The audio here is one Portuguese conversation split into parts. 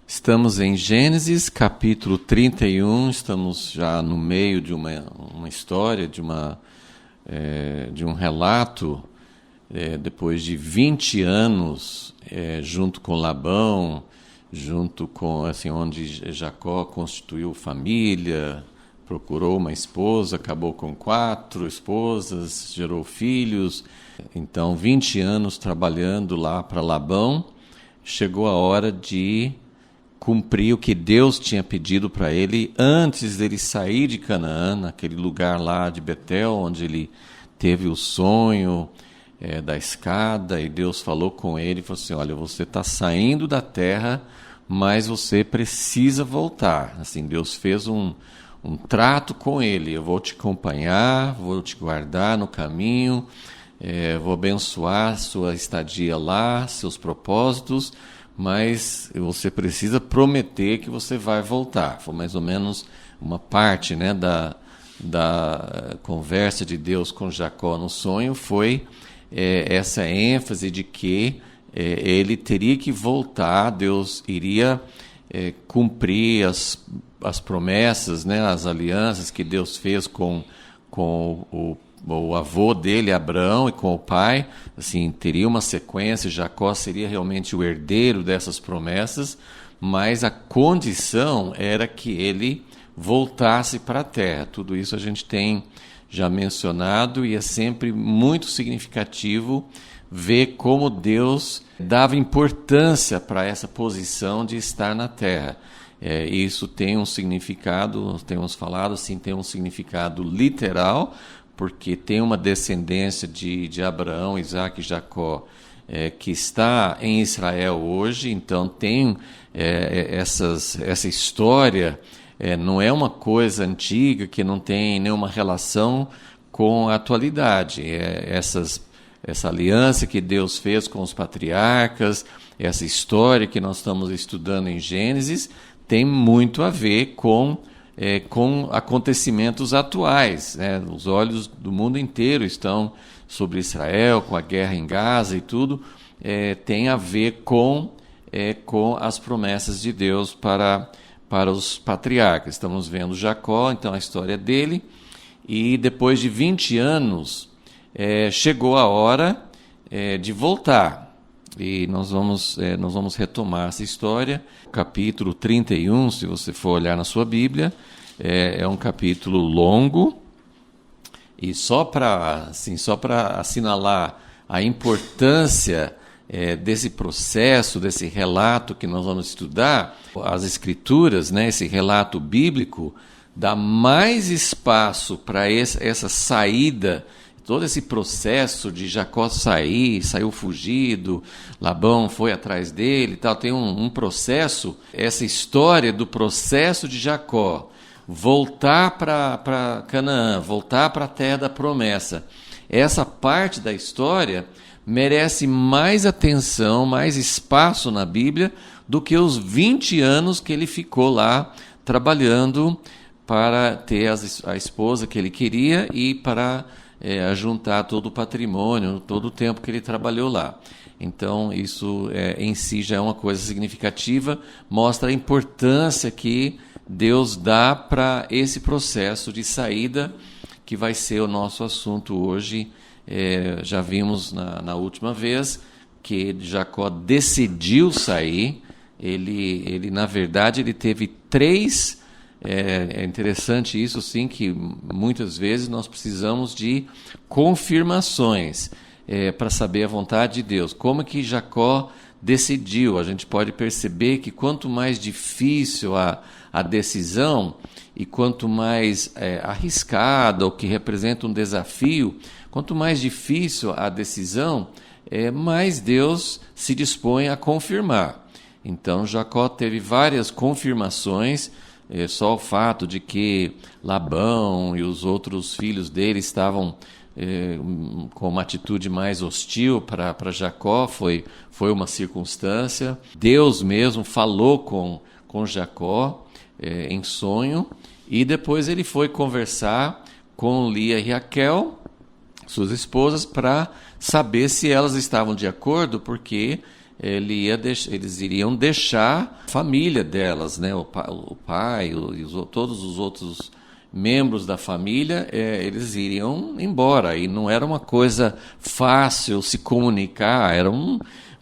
Estamos em Gênesis, capítulo 31, estamos já no meio de uma história, de um relato, depois de 20 anos, junto com Labão, junto com, assim, onde Jacó constituiu família, procurou uma esposa, acabou com 4 esposas, gerou filhos. Então, 20 anos trabalhando lá para Labão, chegou a hora de cumprir o que Deus tinha pedido para ele antes dele sair de Canaã, naquele lugar lá de Betel, onde ele teve o sonho da escada, e Deus falou com ele, falou assim: olha, você está saindo da terra, mas você precisa voltar. Assim, Deus fez um trato com ele: eu vou te acompanhar, vou te guardar no caminho, vou abençoar sua estadia lá, seus propósitos, mas você precisa prometer que você vai voltar. Foi mais ou menos uma parte, né, da conversa de Deus com Jacó no sonho, foi essa ênfase de que ele teria que voltar, Deus iria cumprir as promessas, né, as alianças que Deus fez com o avô dele, Abraão, e com o pai. Assim, teria uma sequência, Jacó seria realmente o herdeiro dessas promessas, mas a condição era que ele voltasse para a terra. Tudo isso a gente tem já mencionado, e é sempre muito significativo ver como Deus dava importância para essa posição de estar na terra. Isso tem um significado, temos falado assim, tem um significado literal, porque tem uma descendência de Abraão, Isaac e Jacó, que está em Israel hoje. Então tem essa história, não é uma coisa antiga que não tem nenhuma relação com a atualidade. Essa aliança que Deus fez com os patriarcas, essa história que nós estamos estudando em Gênesis, tem muito a ver com acontecimentos atuais, né? Os olhos do mundo inteiro estão sobre Israel, com a guerra em Gaza e tudo, tem a ver com as promessas de Deus para os patriarcas. Estamos vendo Jacó, então a história dele, e depois de 20 anos chegou a hora de voltar. E nós vamos retomar essa história. Capítulo 31, se você for olhar na sua Bíblia, é um capítulo longo, e só para assinalar a importância desse processo, desse relato que nós vamos estudar, as Escrituras, né, esse relato bíblico, dá mais espaço para essa saída, todo esse processo de Jacó saiu fugido, Labão foi atrás dele e tal. Tem um processo, essa história do processo de Jacó voltar para Canaã, voltar para a terra da promessa. Essa parte da história merece mais atenção, mais espaço na Bíblia do que os 20 anos que ele ficou lá trabalhando para ter a esposa que ele queria e para juntar todo o patrimônio, todo o tempo que ele trabalhou lá. Então, isso em si já é uma coisa significativa, mostra a importância que Deus dá para esse processo de saída, que vai ser o nosso assunto hoje. Já vimos na última vez que Jacó decidiu sair. Ele na verdade, ele teve 3. É interessante isso, sim, que muitas vezes nós precisamos de confirmações para saber a vontade de Deus. Como que Jacó decidiu? A gente pode perceber que quanto mais difícil a decisão, e quanto mais arriscada, ou que representa um desafio, quanto mais difícil a decisão, mais Deus se dispõe a confirmar. Então Jacó teve várias confirmações. Só o fato de que Labão e os outros filhos dele estavam com uma atitude mais hostil para Jacó foi uma circunstância. Deus mesmo falou com Jacó em sonho, e depois ele foi conversar com Lia e Raquel, suas esposas, para saber se elas estavam de acordo, porque eles iriam deixar a família delas, né? O pai todos os outros membros da família, eles iriam embora. E não era uma coisa fácil se comunicar.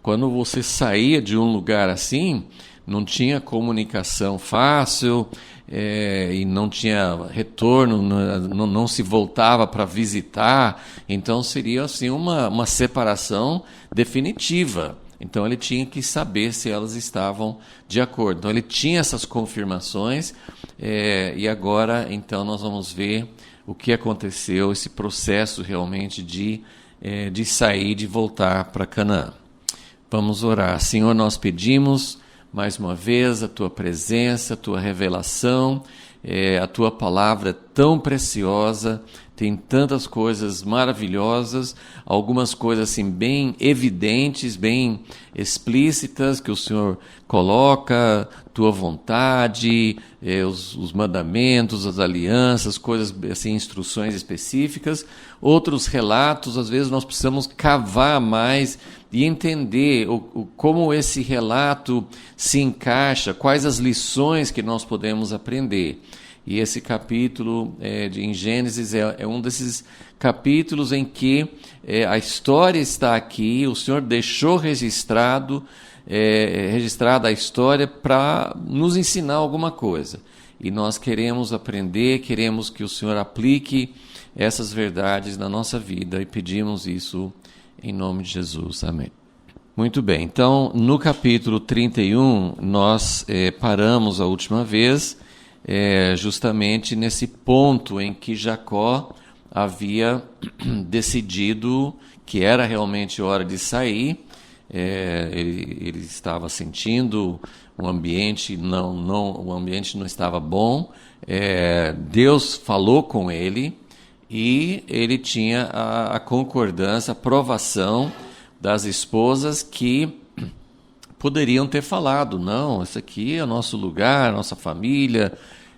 Quando você saía de um lugar assim, não tinha comunicação fácil, e não tinha retorno, não se voltava para visitar. Então seria assim uma separação definitiva. Então ele tinha que saber se elas estavam de acordo. Então ele tinha essas confirmações, e agora então nós vamos ver o que aconteceu, esse processo realmente de sair, de voltar para Canaã. Vamos orar. Senhor, nós pedimos mais uma vez a Tua presença, a Tua revelação, a Tua palavra tão preciosa, tem tantas coisas maravilhosas, algumas coisas assim bem evidentes, bem explícitas que o Senhor coloca, Tua vontade, os mandamentos, as alianças, coisas assim, instruções específicas. Outros relatos, às vezes nós precisamos cavar mais e entender como esse relato se encaixa, quais as lições que nós podemos aprender. E esse capítulo em Gênesis é um desses capítulos em que a história está aqui, o Senhor deixou registrada a história para nos ensinar alguma coisa. E nós queremos aprender, queremos que o Senhor aplique essas verdades na nossa vida e pedimos isso em nome de Jesus. Amém. Muito bem, então no capítulo 31 nós paramos a última vez justamente nesse ponto em que Jacó havia decidido que era realmente hora de sair. Ele estava sentindo o ambiente não estava bom. Deus falou com ele e ele tinha a concordância, a aprovação das esposas que poderiam ter falado, não, esse aqui é o nosso lugar, a nossa família.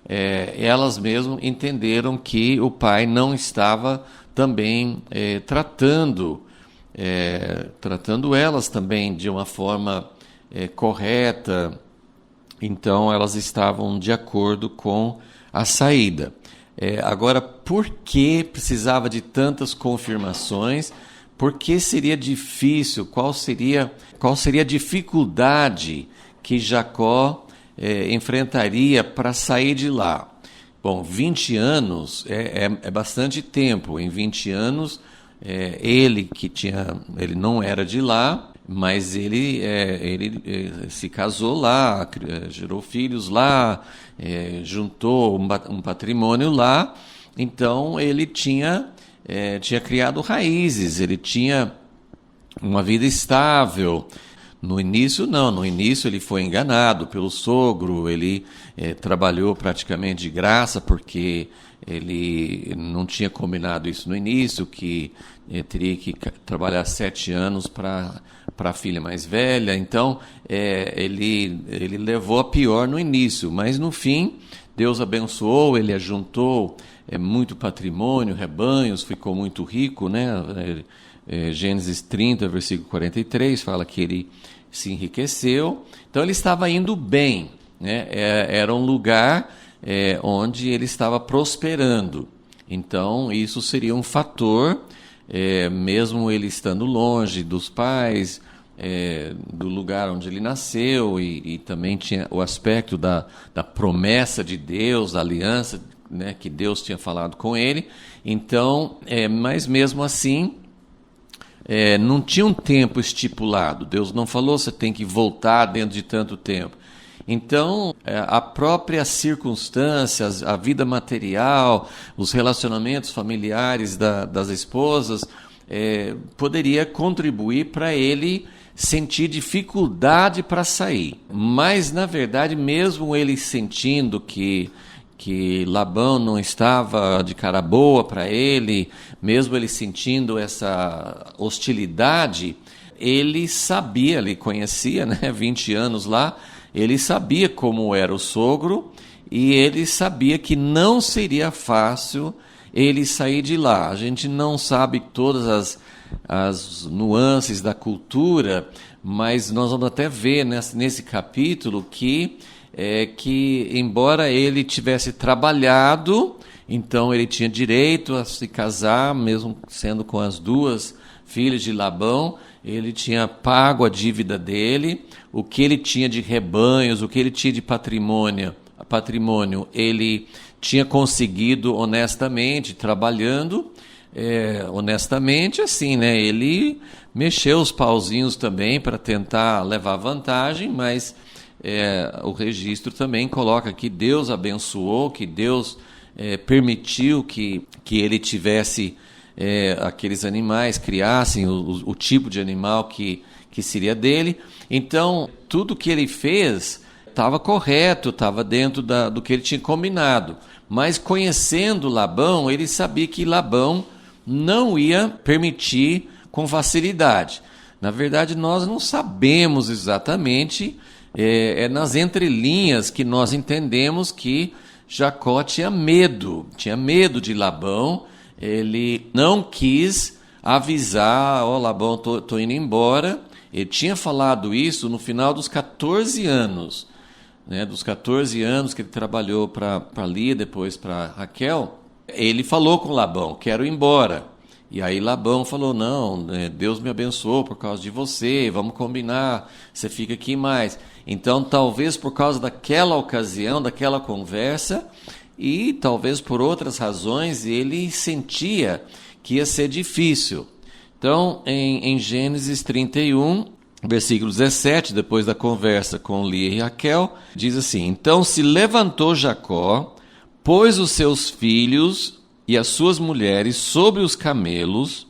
Elas mesmo entenderam que o pai não estava também tratando elas também de uma forma correta. Então elas estavam de acordo com a saída. Agora, por que precisava de tantas confirmações? Por que seria difícil? Qual seria a dificuldade que Jacó enfrentaria para sair de lá? Bom, 20 anos é bastante tempo. Em 20 anos, ele não era de lá, mas ele se casou lá, gerou filhos lá, juntou um patrimônio lá. Então ele tinha criado raízes, ele tinha uma vida estável. No início, não. No início ele foi enganado pelo sogro, ele trabalhou praticamente de graça, porque ele não tinha combinado isso no início, que teria que trabalhar 7 anos para a filha mais velha. Então, ele levou a pior no início, mas no fim, Deus abençoou, ele ajuntou muito patrimônio, rebanhos, ficou muito rico, né? Gênesis 30, versículo 43, fala que ele se enriqueceu. Então ele estava indo bem, né? Era um lugar onde ele estava prosperando. Então isso seria um fator, mesmo ele estando longe dos pais, do lugar onde ele nasceu, e também tinha o aspecto da promessa de Deus, da aliança, né, que Deus tinha falado com ele. Então, mas mesmo assim, não tinha um tempo estipulado. Deus não falou, você tem que voltar dentro de tanto tempo. Então, a própria circunstância, a vida material, os relacionamentos familiares das esposas, poderia contribuir para ele sentir dificuldade para sair. Mas, na verdade, mesmo ele sentindo que Labão não estava de cara boa para ele, mesmo ele sentindo essa hostilidade, ele sabia, ele conhecia, né, 20 anos lá, ele sabia como era o sogro, e ele sabia que não seria fácil ele sair de lá. A gente não sabe todas as nuances da cultura, mas nós vamos até ver nesse capítulo que embora ele tivesse trabalhado, então ele tinha direito a se casar, mesmo sendo com as duas filhas de Labão, ele tinha pago a dívida dele, o que ele tinha de rebanhos, o que ele tinha de patrimônio, ele tinha conseguido honestamente, trabalhando honestamente, assim, né? Ele mexeu os pauzinhos também para tentar levar vantagem, mas o registro também coloca que Deus abençoou, que Deus permitiu que ele tivesse aqueles animais, criassem o tipo de animal que seria dele. Então, tudo que ele fez estava correto, estava dentro do que ele tinha combinado. Mas conhecendo Labão, ele sabia que Labão não ia permitir com facilidade. Na verdade, nós não sabemos exatamente, nas entrelinhas que nós entendemos que Jacó tinha medo de Labão. Ele não quis avisar, Labão, estou indo embora. Ele tinha falado isso no final dos 14 anos, né, dos 14 anos que ele trabalhou para Lia, depois para Raquel. Ele falou com Labão, quero ir embora. E aí Labão falou, não, Deus me abençoou por causa de você, vamos combinar, você fica aqui mais. Então, talvez por causa daquela ocasião, daquela conversa, e talvez por outras razões, ele sentia que ia ser difícil. Então, em Gênesis 31, versículo 17, depois da conversa com Lia e Raquel, diz assim, então se levantou Jacó, pôs os seus filhos e as suas mulheres sobre os camelos,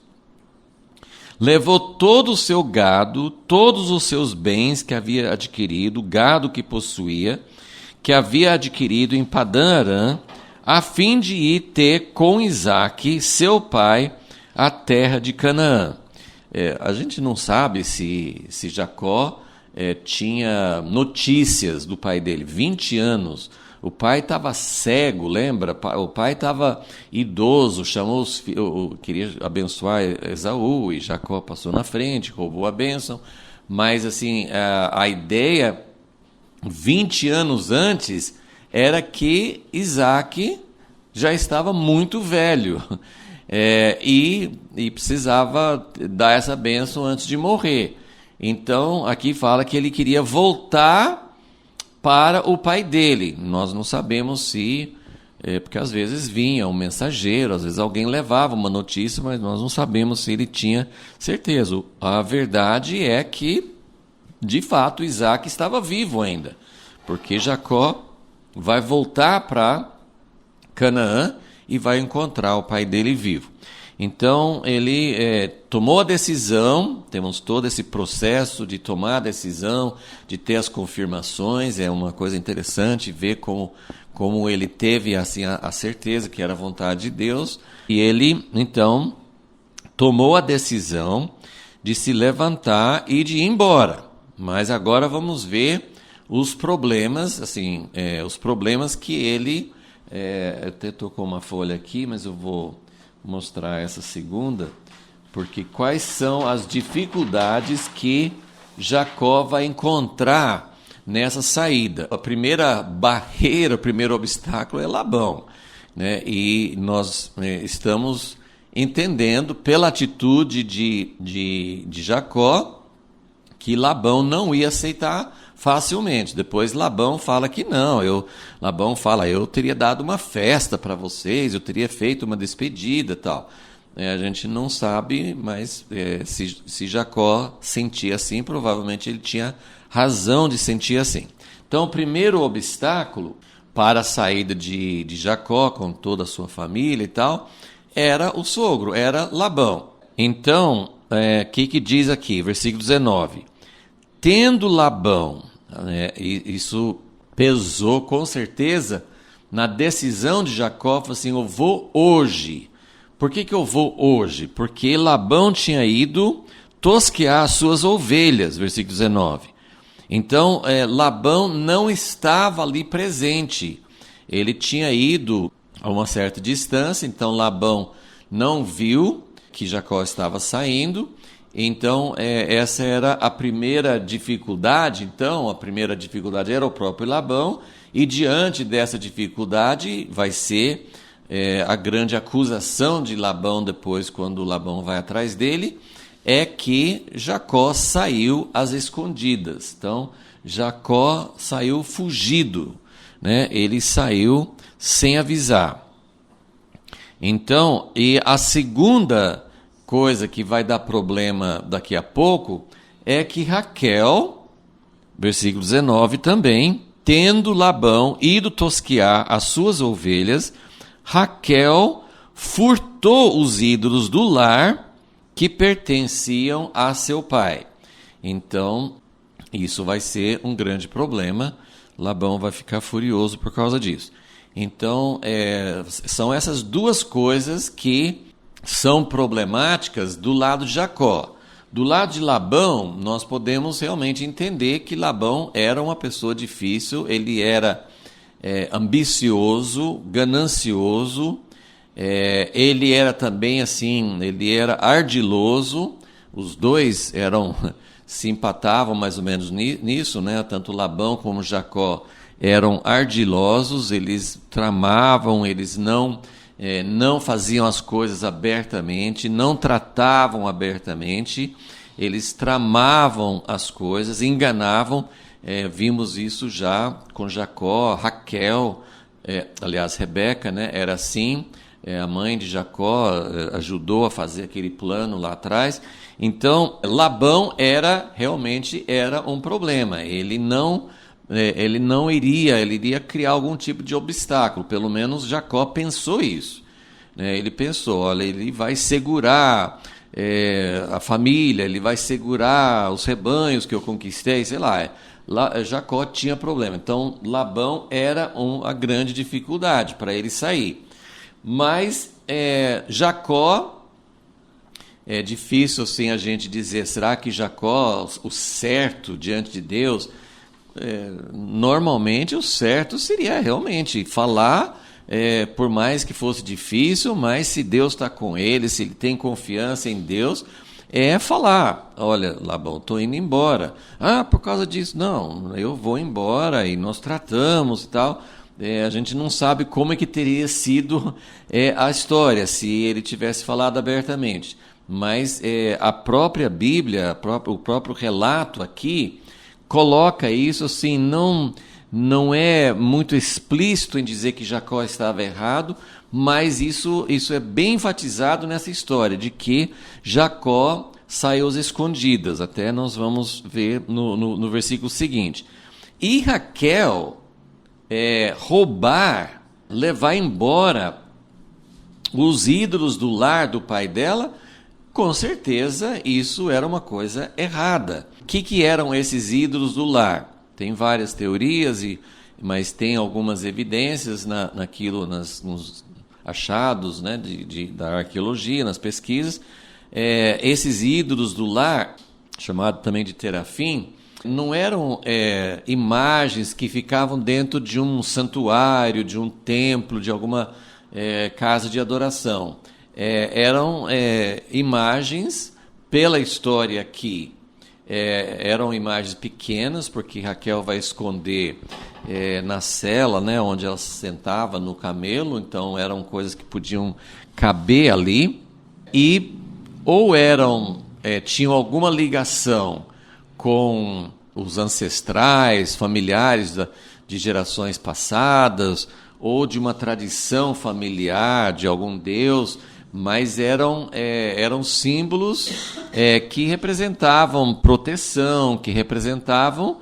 levou todo o seu gado, todos os seus bens que havia adquirido, gado que possuía, que havia adquirido em Padã-Arã, a fim de ir ter com Isaque, seu pai, a terra de Canaã. A gente não sabe se Jacó tinha notícias do pai dele, 20 anos. O pai estava cego, lembra? O pai estava idoso, chamou os filhos, queria abençoar Esaú, e Jacó passou na frente, roubou a bênção. Mas assim, a ideia, 20 anos antes, era que Isaque já estava muito velho. E precisava dar essa bênção antes de morrer. Então, aqui fala que ele queria voltar para o pai dele. Nós não sabemos se... porque às vezes vinha um mensageiro, às vezes alguém levava uma notícia, mas nós não sabemos se ele tinha certeza. A verdade é que, de fato, Isaque estava vivo ainda, porque Jacó vai voltar para Canaã e vai encontrar o pai dele vivo. Então, ele tomou a decisão, temos todo esse processo de tomar a decisão, de ter as confirmações, é uma coisa interessante ver como ele teve assim, a certeza que era a vontade de Deus, e ele, então, tomou a decisão de se levantar e de ir embora. Mas agora vamos ver os problemas, assim, os problemas que ele... eu até estou com uma folha aqui, mas eu vou mostrar essa segunda, porque quais são as dificuldades que Jacó vai encontrar nessa saída. A primeira barreira, o primeiro obstáculo é Labão, né? E nós estamos entendendo pela atitude de Jacó que Labão não ia aceitar facilmente. Depois Labão fala que não. Labão fala, eu teria dado uma festa para vocês, eu teria feito uma despedida e tal. A gente não sabe, mas se Jacó sentia assim, provavelmente ele tinha razão de sentir assim. Então, o primeiro obstáculo para a saída de Jacó com toda a sua família e tal, era o sogro, era Labão. Então, o que diz aqui, versículo 19? Tendo Labão, isso pesou com certeza na decisão de Jacó, falou assim, eu vou hoje. Por que eu vou hoje? Porque Labão tinha ido tosquear as suas ovelhas, versículo 19. Então, Labão não estava ali presente. Ele tinha ido a uma certa distância, então Labão não viu que Jacó estava saindo. Então, essa era a primeira dificuldade. Então, a primeira dificuldade era o próprio Labão, e diante dessa dificuldade vai ser a grande acusação de Labão depois, quando Labão vai atrás dele, é que Jacó saiu às escondidas. Então, Jacó saiu fugido, né? Ele saiu sem avisar. Então, e a segunda coisa que vai dar problema daqui a pouco é que Raquel, versículo 19 também, tendo Labão ido tosquear as suas ovelhas, Raquel furtou os ídolos do lar que pertenciam a seu pai. Então, isso vai ser um grande problema. Labão vai ficar furioso por causa disso. Então, são essas duas coisas que são problemáticas do lado de Jacó. Do lado de Labão, nós podemos realmente entender que Labão era uma pessoa difícil, ele era ambicioso, ganancioso, ele era também assim, ele era ardiloso, os dois se empatavam mais ou menos nisso, né? Tanto Labão como Jacó eram ardilosos, eles tramavam, eles não faziam as coisas abertamente, não tratavam abertamente, eles tramavam as coisas, enganavam. Vimos isso já com Jacó, Raquel, aliás, Rebeca, né, era assim, a mãe de Jacó ajudou a fazer aquele plano lá atrás. Então, Labão realmente era um problema, ele iria criar algum tipo de obstáculo, pelo menos Jacó pensou isso, né? Ele pensou, olha, ele vai segurar a família, ele vai segurar os rebanhos que eu conquistei, sei lá. Jacó tinha problema, então Labão era a grande dificuldade para ele sair. Mas Jacó, é difícil assim a gente dizer, será que Jacó, o certo diante de Deus... normalmente o certo seria realmente falar, por mais que fosse difícil, mas se Deus está com ele, se ele tem confiança em Deus, falar, olha, Labão, estou indo embora. Por causa disso, não, eu vou embora e nós tratamos e tal. A gente não sabe como é que teria sido a história, se ele tivesse falado abertamente. Mas a própria Bíblia, o próprio relato aqui, coloca isso assim, não é muito explícito em dizer que Jacó estava errado, mas isso é bem enfatizado nessa história, de que Jacó saiu às escondidas. Até nós vamos ver no versículo seguinte. E Raquel levar embora os ídolos do lar do pai dela, com certeza isso era uma coisa errada. O que eram esses ídolos do lar? Tem várias teorias, mas tem algumas evidências nos achados, né, da arqueologia, nas pesquisas. Esses ídolos do lar, chamado também de terafim, não eram imagens que ficavam dentro de um santuário, de um templo, de alguma casa de adoração. Eram imagens, pela história aqui, eram imagens pequenas, porque Raquel vai esconder na cela, né, onde ela se sentava no camelo, então eram coisas que podiam caber ali, e ou tinham alguma ligação com os ancestrais, familiares de gerações passadas, ou de uma tradição familiar de algum deus, mas eram símbolos que representavam proteção, que representavam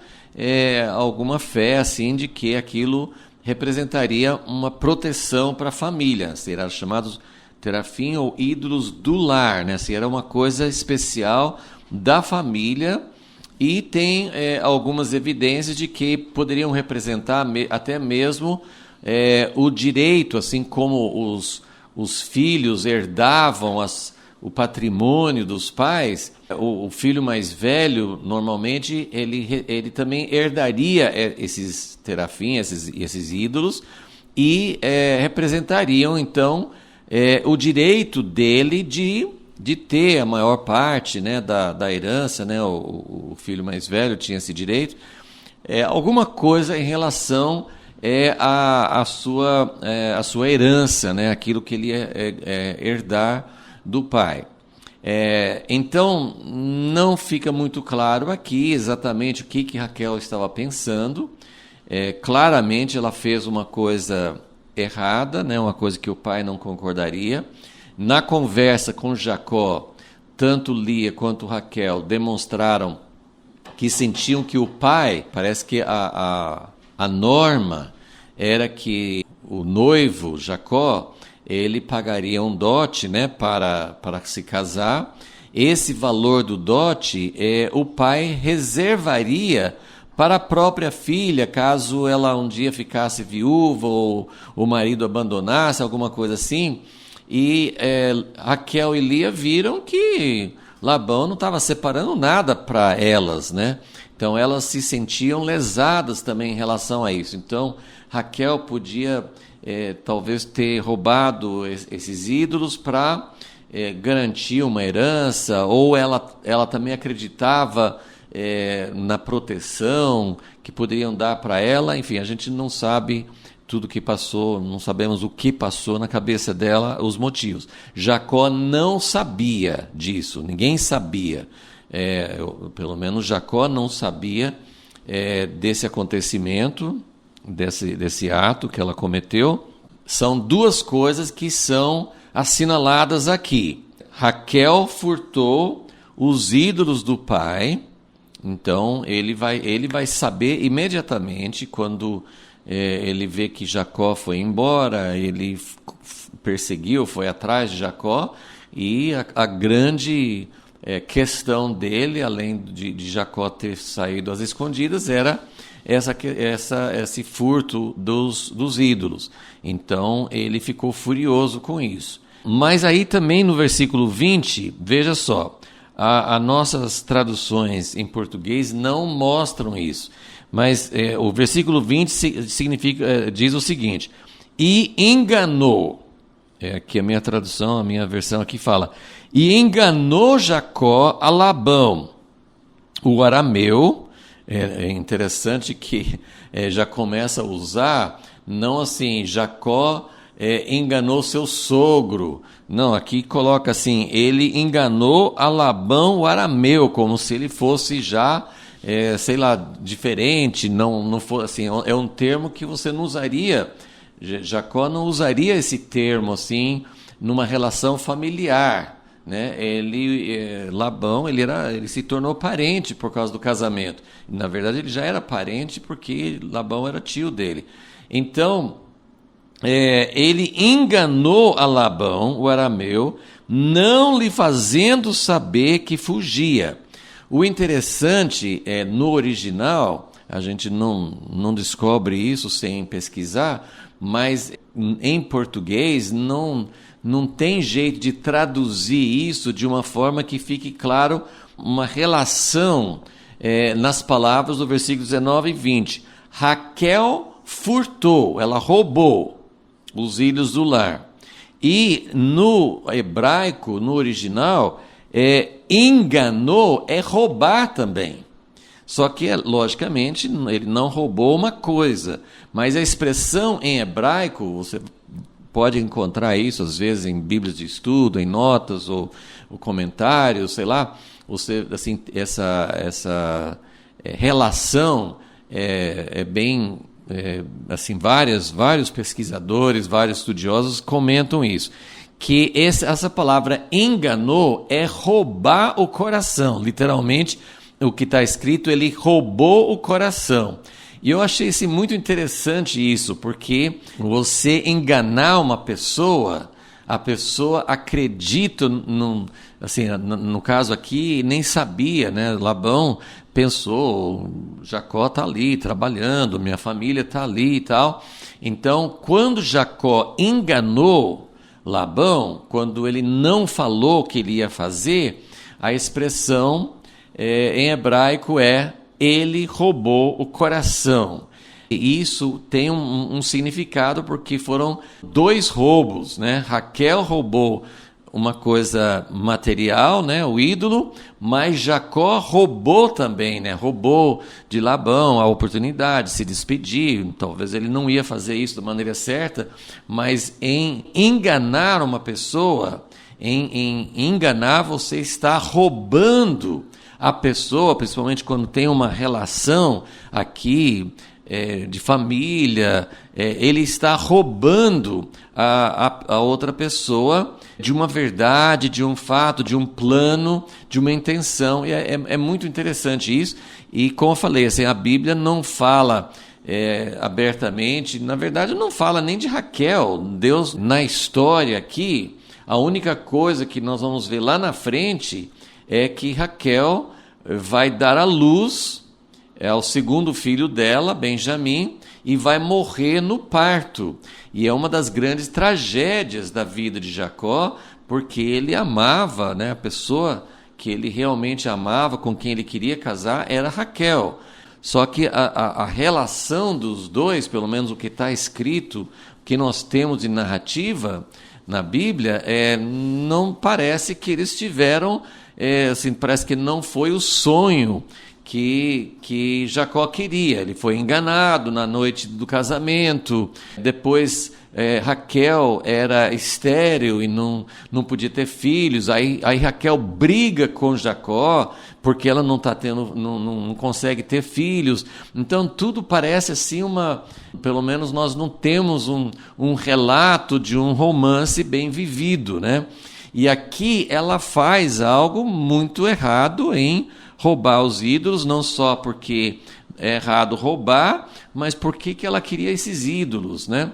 alguma fé assim, de que aquilo representaria uma proteção para a família. Será chamados terafim ou ídolos do lar, né? Assim, era uma coisa especial da família, e tem algumas evidências de que poderiam representar até mesmo o direito, assim como os filhos herdavam o patrimônio dos pais. O filho mais velho, normalmente, ele também herdaria esses terafim, esses ídolos, e representariam, então, o direito dele de de ter a maior parte, né, da herança, né, o filho mais velho tinha esse direito, alguma coisa em relação à sua herança, né, aquilo que ele ia herdar do pai. Então, não fica muito claro aqui exatamente o que Raquel estava pensando. Claramente ela fez uma coisa errada, né, uma coisa que o pai não concordaria. Na conversa com Jacó, tanto Lia quanto Raquel demonstraram que sentiam que o pai, parece que a norma era que o noivo, Jacó, ele pagaria um dote, né, para se casar. Esse valor do dote, o pai reservaria para a própria filha, caso ela um dia ficasse viúva ou o marido abandonasse, alguma coisa assim. E Raquel e Lia viram que Labão não estava separando nada para elas, né? Então elas se sentiam lesadas também em relação a isso. Então Raquel podia talvez ter roubado esses ídolos para garantir uma herança, ou ela também acreditava na proteção que poderiam dar para ela. Enfim, a gente não sabe tudo que passou, não sabemos o que passou na cabeça dela, os motivos. Jacó não sabia disso, ninguém sabia. Pelo menos Jacó não sabia desse acontecimento, desse ato que ela cometeu. São duas coisas que são assinaladas aqui. Raquel furtou os ídolos do pai, então ele vai saber imediatamente quando ele vê que Jacó foi embora, ele perseguiu, foi atrás de Jacó, e a grande questão dele, além de Jacó ter saído às escondidas, era esse furto dos ídolos. Então ele ficou furioso com isso. Mas aí também no versículo 20, veja só, as nossas traduções em português não mostram isso. Mas o versículo 20 diz o seguinte: e enganou, que a minha tradução, a minha versão aqui fala, e enganou Jacó a Labão, o arameu. É interessante que já começa a usar, não assim, Jacó enganou seu sogro. Não, aqui coloca assim, ele enganou a Labão, o arameu, como se ele fosse já... sei lá, diferente, não for assim, é um termo que você não usaria, Jacó não usaria esse termo assim numa relação familiar, né? Labão, ele se tornou parente por causa do casamento. Na verdade, ele já era parente porque Labão era tio dele. Então, ele enganou a Labão, o arameu, não lhe fazendo saber que fugia. O interessante no original, a gente não descobre isso sem pesquisar, mas em português não tem jeito de traduzir isso de uma forma que fique claro uma relação nas palavras do versículo 19 e 20. Raquel furtou, ela roubou os ídolos do lar. E no hebraico, no original, enganou é roubar também. Só que, logicamente, ele não roubou uma coisa. Mas a expressão em hebraico, você pode encontrar isso, às vezes, em bíblias de estudo, em notas ou comentários, sei lá. Assim, essa relação bem... assim, vários pesquisadores, vários estudiosos comentam isso. Que essa palavra enganou é roubar o coração. Literalmente, o que está escrito, ele roubou o coração. E eu achei muito interessante isso, porque você enganar uma pessoa, a pessoa acredita, assim, no caso aqui, nem sabia, né? Labão pensou, Jacó está ali trabalhando, minha família está ali e tal. Então, quando Jacó enganou Labão, quando ele não falou o que ele ia fazer, a expressão em hebraico ele roubou o coração. E isso tem um significado porque foram dois roubos, né? Raquel roubou uma coisa material, né, o ídolo, mas Jacó roubou também, né, roubou de Labão a oportunidade de se despedir. Talvez ele não ia fazer isso da maneira certa, mas em enganar uma pessoa, em enganar, você está roubando a pessoa, principalmente quando tem uma relação aqui de família, ele está roubando a outra pessoa de uma verdade, de um fato, de um plano, de uma intenção. E é muito interessante isso. E como eu falei, assim, a Bíblia não fala abertamente, na verdade não fala nem de Raquel. Deus, na história aqui, a única coisa que nós vamos ver lá na frente é que Raquel vai dar à luz ao segundo filho dela, Benjamim, e vai morrer no parto. E é uma das grandes tragédias da vida de Jacó, porque ele amava, né, a pessoa que ele realmente amava, com quem ele queria casar, era Raquel. Só que a relação dos dois, pelo menos o que está escrito, o que nós temos de narrativa na Bíblia, não parece que eles tiveram, assim, parece que não foi o sonho que Jacó queria. Ele foi enganado na noite do casamento. Depois Raquel era estéril e não podia ter filhos. Aí Raquel briga com Jacó porque ela não consegue ter filhos. Então tudo parece assim pelo menos nós não temos um relato de um romance bem vivido, né? E aqui ela faz algo muito errado em roubar os ídolos, não só porque é errado roubar, mas porque que ela queria esses ídolos, né?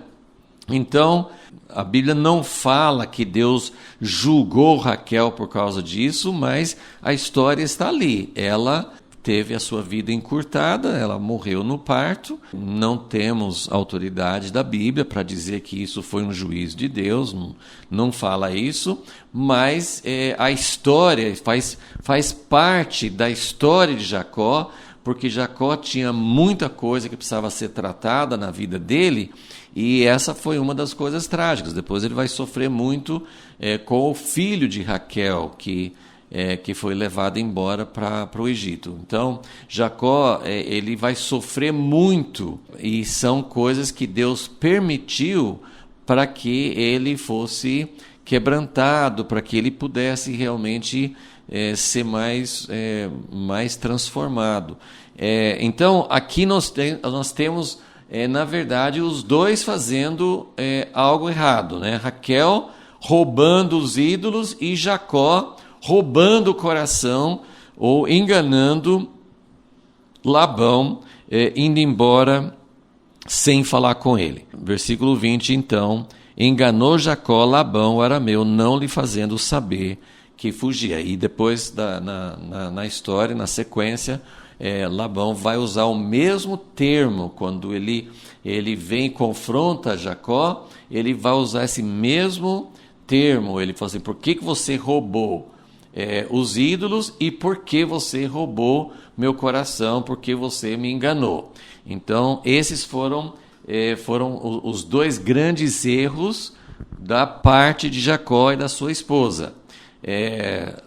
Então, a Bíblia não fala que Deus julgou Raquel por causa disso, mas a história está ali. Ela teve a sua vida encurtada, ela morreu no parto. Não temos autoridade da Bíblia para dizer que isso foi um juízo de Deus, não fala isso, mas a história faz parte da história de Jacó, porque Jacó tinha muita coisa que precisava ser tratada na vida dele, e essa foi uma das coisas trágicas. Depois ele vai sofrer muito com o filho de Raquel, que foi levado embora para o Egito. Então, Jacó ele vai sofrer muito, e são coisas que Deus permitiu para que ele fosse quebrantado, para que ele pudesse realmente ser mais transformado. Então, aqui nós temos, na verdade, os dois fazendo algo errado, né? Raquel roubando os ídolos e Jacó roubando o coração ou enganando Labão, indo embora sem falar com ele. Versículo 20, então, enganou Jacó Labão, o arameu, não lhe fazendo saber que fugia. E depois, na história, na sequência, Labão vai usar o mesmo termo. Quando ele vem e confronta Jacó, ele vai usar esse mesmo termo. Ele fala assim: por que você roubou os ídolos e por que você roubou meu coração, porque você me enganou? Então, esses foram os dois grandes erros da parte de Jacó e da sua esposa.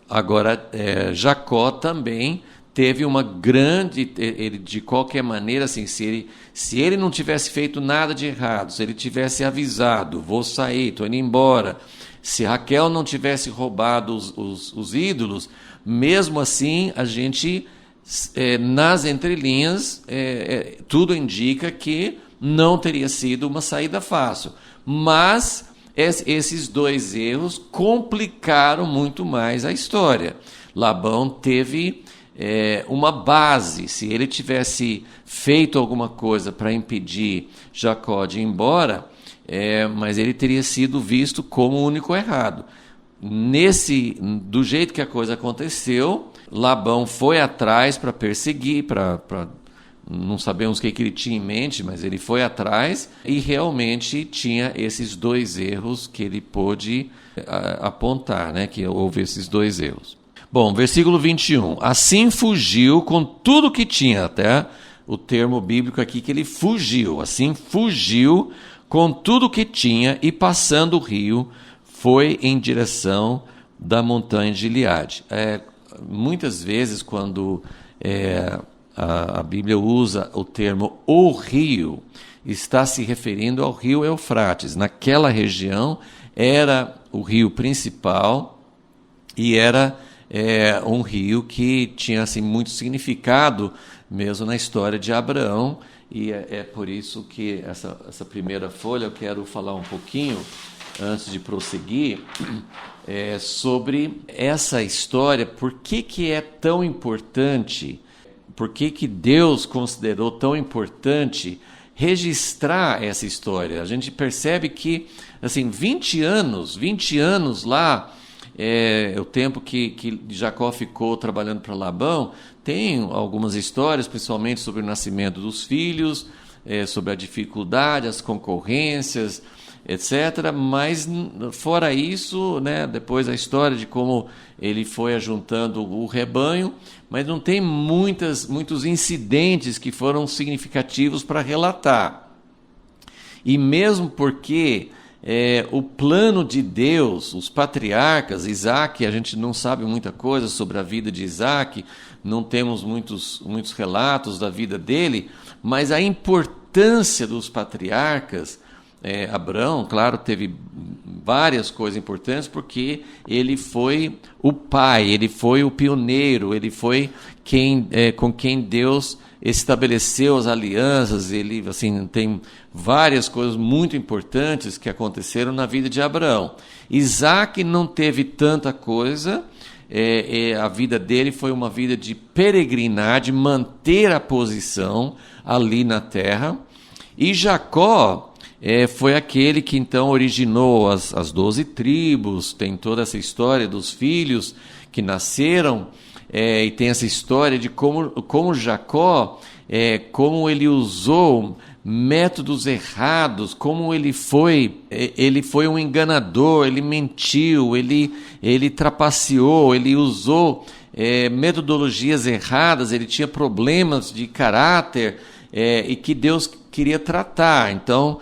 Agora, Jacó também teve uma grande, ele, de qualquer maneira, assim, se ele não tivesse feito nada de errado, se ele tivesse avisado, vou sair, estou indo embora, se Raquel não tivesse roubado os ídolos, mesmo assim, a gente, nas entrelinhas, tudo indica que não teria sido uma saída fácil. Mas esses dois erros complicaram muito mais a história. Labão teve uma base. Se ele tivesse feito alguma coisa para impedir Jacó de ir embora, mas ele teria sido visto como o único errado. Do jeito que a coisa aconteceu, Labão foi atrás para perseguir, não sabemos o que ele tinha em mente, mas ele foi atrás e realmente tinha esses dois erros que ele pôde apontar, né? Que houve esses dois erros. Bom, versículo 21. Assim fugiu com tudo que tinha, até o termo bíblico aqui que ele fugiu. Assim fugiu com tudo que tinha e passando o rio, foi em direção da montanha de Gileade. Muitas vezes, quando a Bíblia usa o termo o rio, está se referindo ao rio Eufrates. Naquela região era o rio principal e era um rio que tinha assim, muito significado mesmo na história de Abraão, e é por isso que essa primeira folha eu quero falar um pouquinho, antes de prosseguir, sobre essa história, por que é tão importante, por que Deus considerou tão importante registrar essa história. A gente percebe que, assim, 20 anos lá, o tempo que Jacó ficou trabalhando para Labão, tem algumas histórias, principalmente sobre o nascimento dos filhos, sobre a dificuldade, as concorrências, etc. Mas, fora isso, né, depois a história de como ele foi ajuntando o rebanho, mas não tem muitos incidentes que foram significativos para relatar. E mesmo porque o plano de Deus, os patriarcas, Isaac, a gente não sabe muita coisa sobre a vida de Isaac, não temos muitos relatos da vida dele, mas a importância dos patriarcas, Abraão, claro, teve várias coisas importantes, porque ele foi o pai, ele foi o pioneiro, ele foi com quem Deus estabeleceu as alianças. Ele, assim, tem várias coisas muito importantes que aconteceram na vida de Abraão. Isaac não teve tanta coisa, a vida dele foi uma vida de peregrinar, de manter a posição ali na terra, e Jacó foi aquele que então originou as 12 tribos, tem toda essa história dos filhos que nasceram, e tem essa história de como Jacó, como ele usou métodos errados, como ele foi um enganador, ele mentiu, ele trapaceou, ele usou metodologias erradas, ele tinha problemas de caráter, e que Deus queria tratar. Então,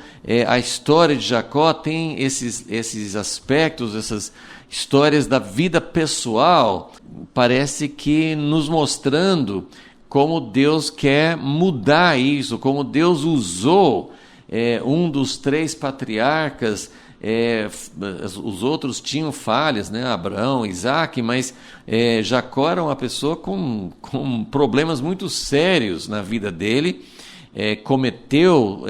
a história de Jacó tem esses aspectos, essas histórias da vida pessoal, parece que nos mostrando como Deus quer mudar isso, como Deus usou um dos 3 patriarcas. Os outros tinham falhas, né? Abraão, Isaac, mas Jacó era uma pessoa com problemas muito sérios na vida dele, cometeu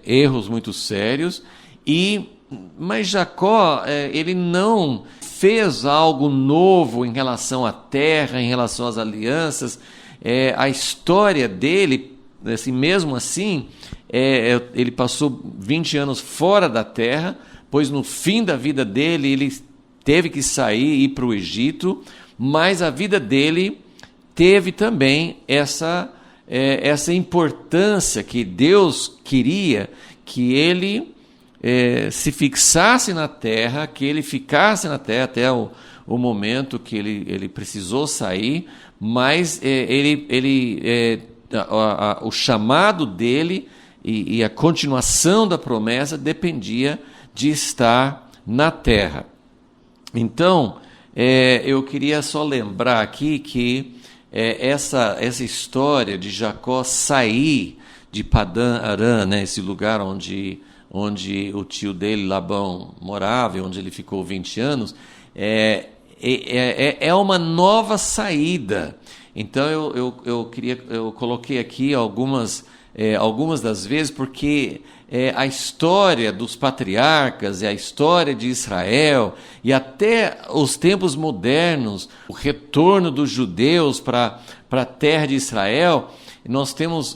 erros muito sérios, mas Jacó, ele não fez algo novo em relação à terra, em relação às alianças. A história dele, assim, mesmo assim, ele passou 20 anos fora da terra, pois no fim da vida dele ele teve que sair e ir para o Egito, mas a vida dele teve também essa importância que Deus queria que ele se fixasse na terra, que ele ficasse na terra até o momento que ele precisou sair, mas o chamado dele e a continuação da promessa dependia de estar na terra. Então, eu queria só lembrar aqui que essa história de Jacó sair de Padã Arã, né, esse lugar onde o tio dele, Labão, morava, e onde ele ficou 20 anos, é uma nova saída. Então eu coloquei aqui algumas das vezes, porque a história dos patriarcas e a história de Israel, e até os tempos modernos, o retorno dos judeus para a terra de Israel, nós temos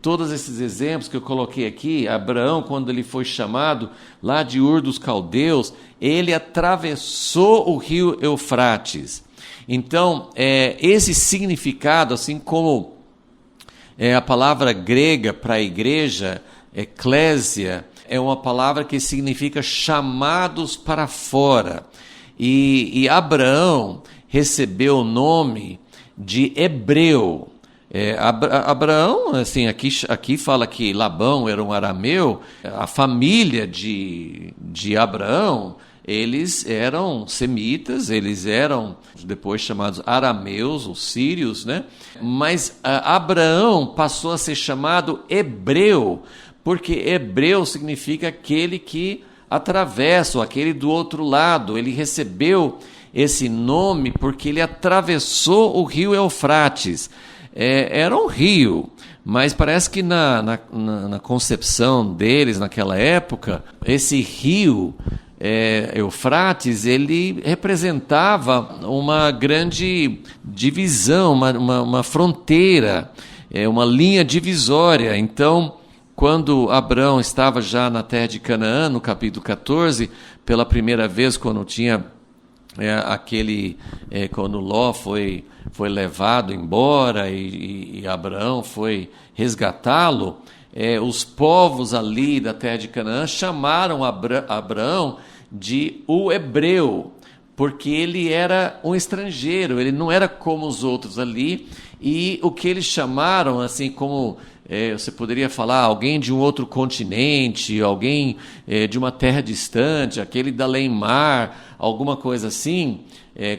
todos esses exemplos que eu coloquei aqui. Abraão, quando ele foi chamado lá de Ur dos Caldeus, ele atravessou o rio Eufrates. Então, esse significado, assim como a palavra grega para a igreja, eclésia, é uma palavra que significa chamados para fora. E Abraão recebeu o nome de hebreu. Abraão, assim, aqui fala que Labão era um arameu. A família de Abraão, eles eram semitas, eles eram depois chamados arameus, ou sírios, né? Mas Abraão passou a ser chamado hebreu, porque hebreu significa aquele que atravessa, ou aquele do outro lado. Ele recebeu esse nome porque ele atravessou o rio Eufrates. Era um rio, mas parece que na concepção deles naquela época, esse rio Eufrates, ele representava uma grande divisão, uma fronteira, uma linha divisória. Então, quando Abraão estava já na terra de Canaã, no capítulo 14, pela primeira vez, quando tinha quando Ló foi levado embora e Abraão foi resgatá-lo, os povos ali da terra de Canaã chamaram Abraão de o hebreu, porque ele era um estrangeiro, ele não era como os outros ali, e o que eles chamaram, assim como você poderia falar, alguém de um outro continente, alguém de uma terra distante, aquele da além-mar, alguma coisa assim,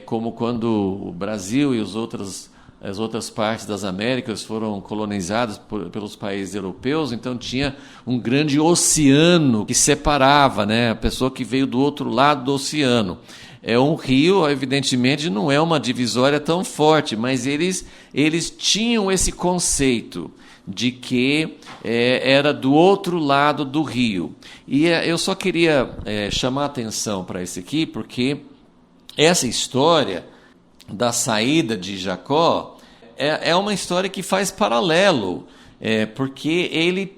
como quando o Brasil e as outras partes das Américas foram colonizadas pelos países europeus, então tinha um grande oceano que separava, né, a pessoa que veio do outro lado do oceano. Um rio, evidentemente, não é uma divisória tão forte, mas eles tinham esse conceito de que era do outro lado do rio. E eu só queria chamar a atenção para isso aqui, porque essa história da saída de Jacó é uma história que faz paralelo, porque ele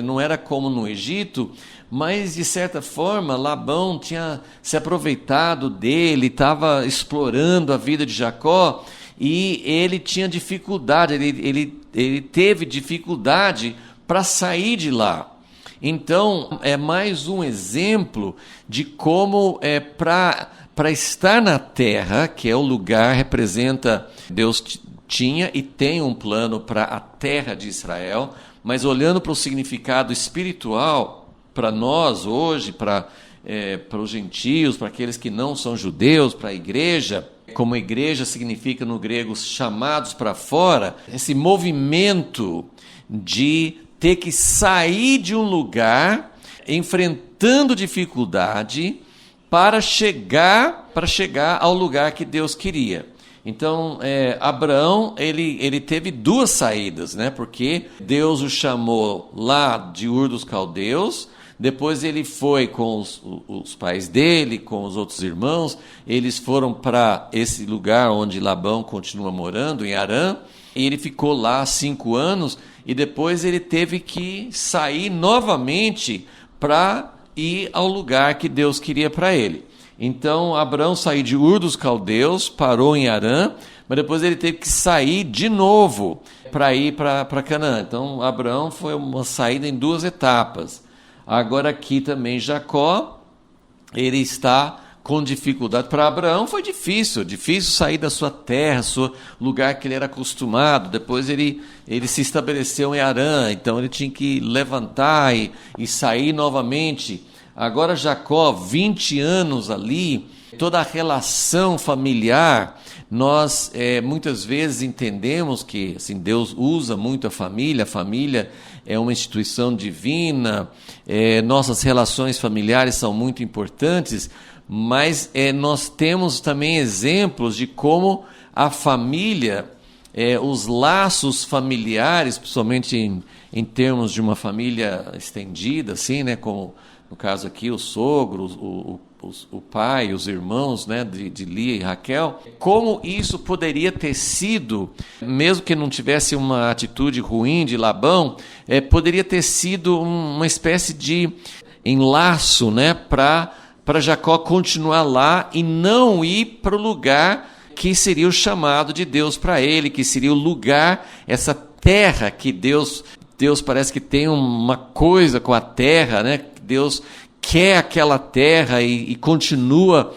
não era como no Egito, mas de certa forma Labão tinha se aproveitado dele, estava explorando a vida de Jacó, e ele tinha dificuldade, ele teve dificuldade para sair de lá. Então, é mais um exemplo de como para estar na terra, que é o lugar, representa Deus tinha e tem um plano para a terra de Israel, mas olhando para o significado espiritual, para nós hoje, para os gentios, para aqueles que não são judeus, para a igreja, como igreja significa no grego chamados para fora, esse movimento de ter que sair de um lugar, enfrentando dificuldade, para chegar ao lugar que Deus queria. Então, Abraão, ele teve duas saídas, né? Porque Deus o chamou lá de Ur dos Caldeus, depois ele foi com os pais dele, com os outros irmãos, eles foram para esse lugar onde Labão continua morando, em Harã, e ele ficou lá 5 anos, e depois ele teve que sair novamente para ir ao lugar que Deus queria para ele. Então, Abraão saiu de Ur dos Caldeus, parou em Harã, mas depois ele teve que sair de novo para ir para Canaã. Então, Abraão foi uma saída em 2 etapas. Agora aqui também Jacó, ele está com dificuldade. Para Abraão foi difícil sair da sua terra, seu lugar que ele era acostumado. Depois ele se estabeleceu em Harã, então ele tinha que levantar e sair novamente. Agora Jacó, 20 anos ali, toda a relação familiar, nós muitas vezes entendemos que assim, Deus usa muito a família é uma instituição divina, nossas relações familiares são muito importantes, mas nós temos também exemplos de como a família, os laços familiares, principalmente em termos de uma família estendida, assim, né, como no caso aqui o sogro, o pai, os irmãos, né, de Lia e Raquel, como isso poderia ter sido, mesmo que não tivesse uma atitude ruim de Labão, poderia ter sido uma espécie de enlaço, né, para Jacó continuar lá e não ir para o lugar que seria o chamado de Deus para ele, que seria o lugar, essa terra que Deus parece que tem uma coisa com a terra, né? Deus quer aquela terra e continua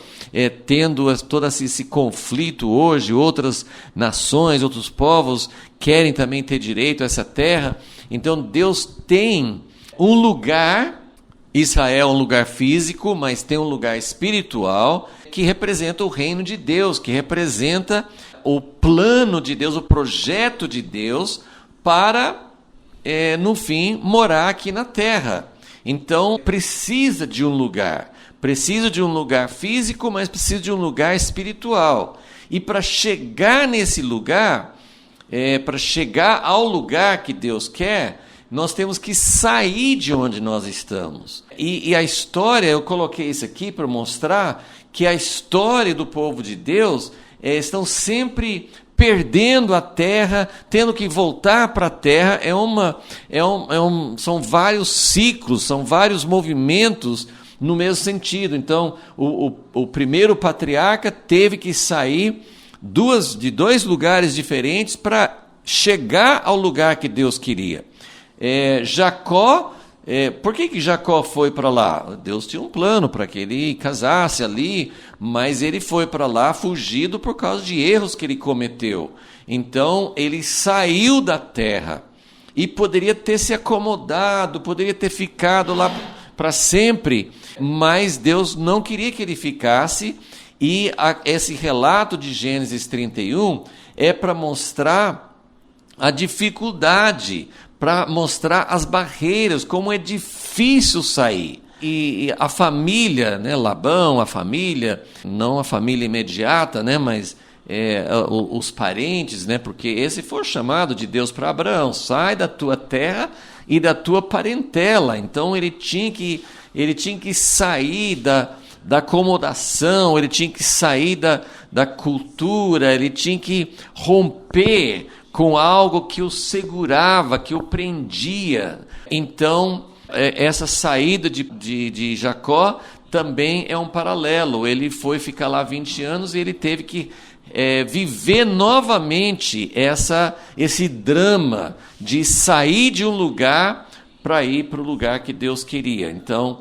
tendo todo esse conflito hoje. Outras nações, outros povos querem também ter direito a essa terra. Então Deus tem um lugar Israel é um lugar físico, mas tem um lugar espiritual que representa o reino de Deus, que representa o plano de Deus, o projeto de Deus para, no fim, morar aqui na terra. Então, precisa de um lugar físico, mas precisa de um lugar espiritual. E para chegar nesse lugar, para chegar ao lugar que Deus quer, nós temos que sair de onde nós estamos. E a história, eu coloquei isso aqui para mostrar que a história do povo de Deus estão sempre perdendo a terra, tendo que voltar para a terra. São vários ciclos, são vários movimentos no mesmo sentido. Então, o primeiro patriarca teve que sair de dois lugares diferentes para chegar ao lugar que Deus queria. Jacó, por que Jacó foi para lá? Deus tinha um plano para que ele casasse ali, mas ele foi para lá fugido por causa de erros que ele cometeu. Então ele saiu da terra e poderia ter se acomodado, poderia ter ficado lá para sempre, mas Deus não queria que ele ficasse. E esse relato de Gênesis 31 é para mostrar a dificuldade, para mostrar as barreiras, como é difícil sair. E a família, né, Labão, a família, não a família imediata, né, mas os parentes, né, porque esse foi o chamado de Deus para Abraão: sai da tua terra e da tua parentela. Então ele tinha que sair da acomodação, ele tinha que sair da cultura, ele tinha que romper com algo que o segurava, que o prendia. Então, essa saída de Jacó também é um paralelo. Ele foi ficar lá 20 anos e ele teve que viver novamente esse drama de sair de um lugar para ir para o lugar que Deus queria. Então,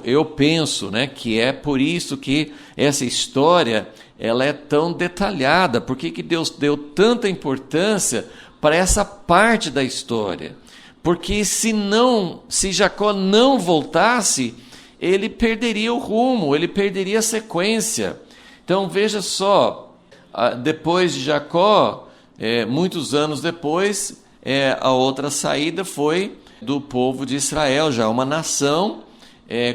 eu penso, né, que é por isso que essa história ela é tão detalhada. Por que Deus deu tanta importância para essa parte da história? Porque se Jacó não voltasse, ele perderia o rumo, ele perderia a sequência. Então veja só, depois de Jacó, muitos anos depois, a outra saída foi do povo de Israel, já uma nação,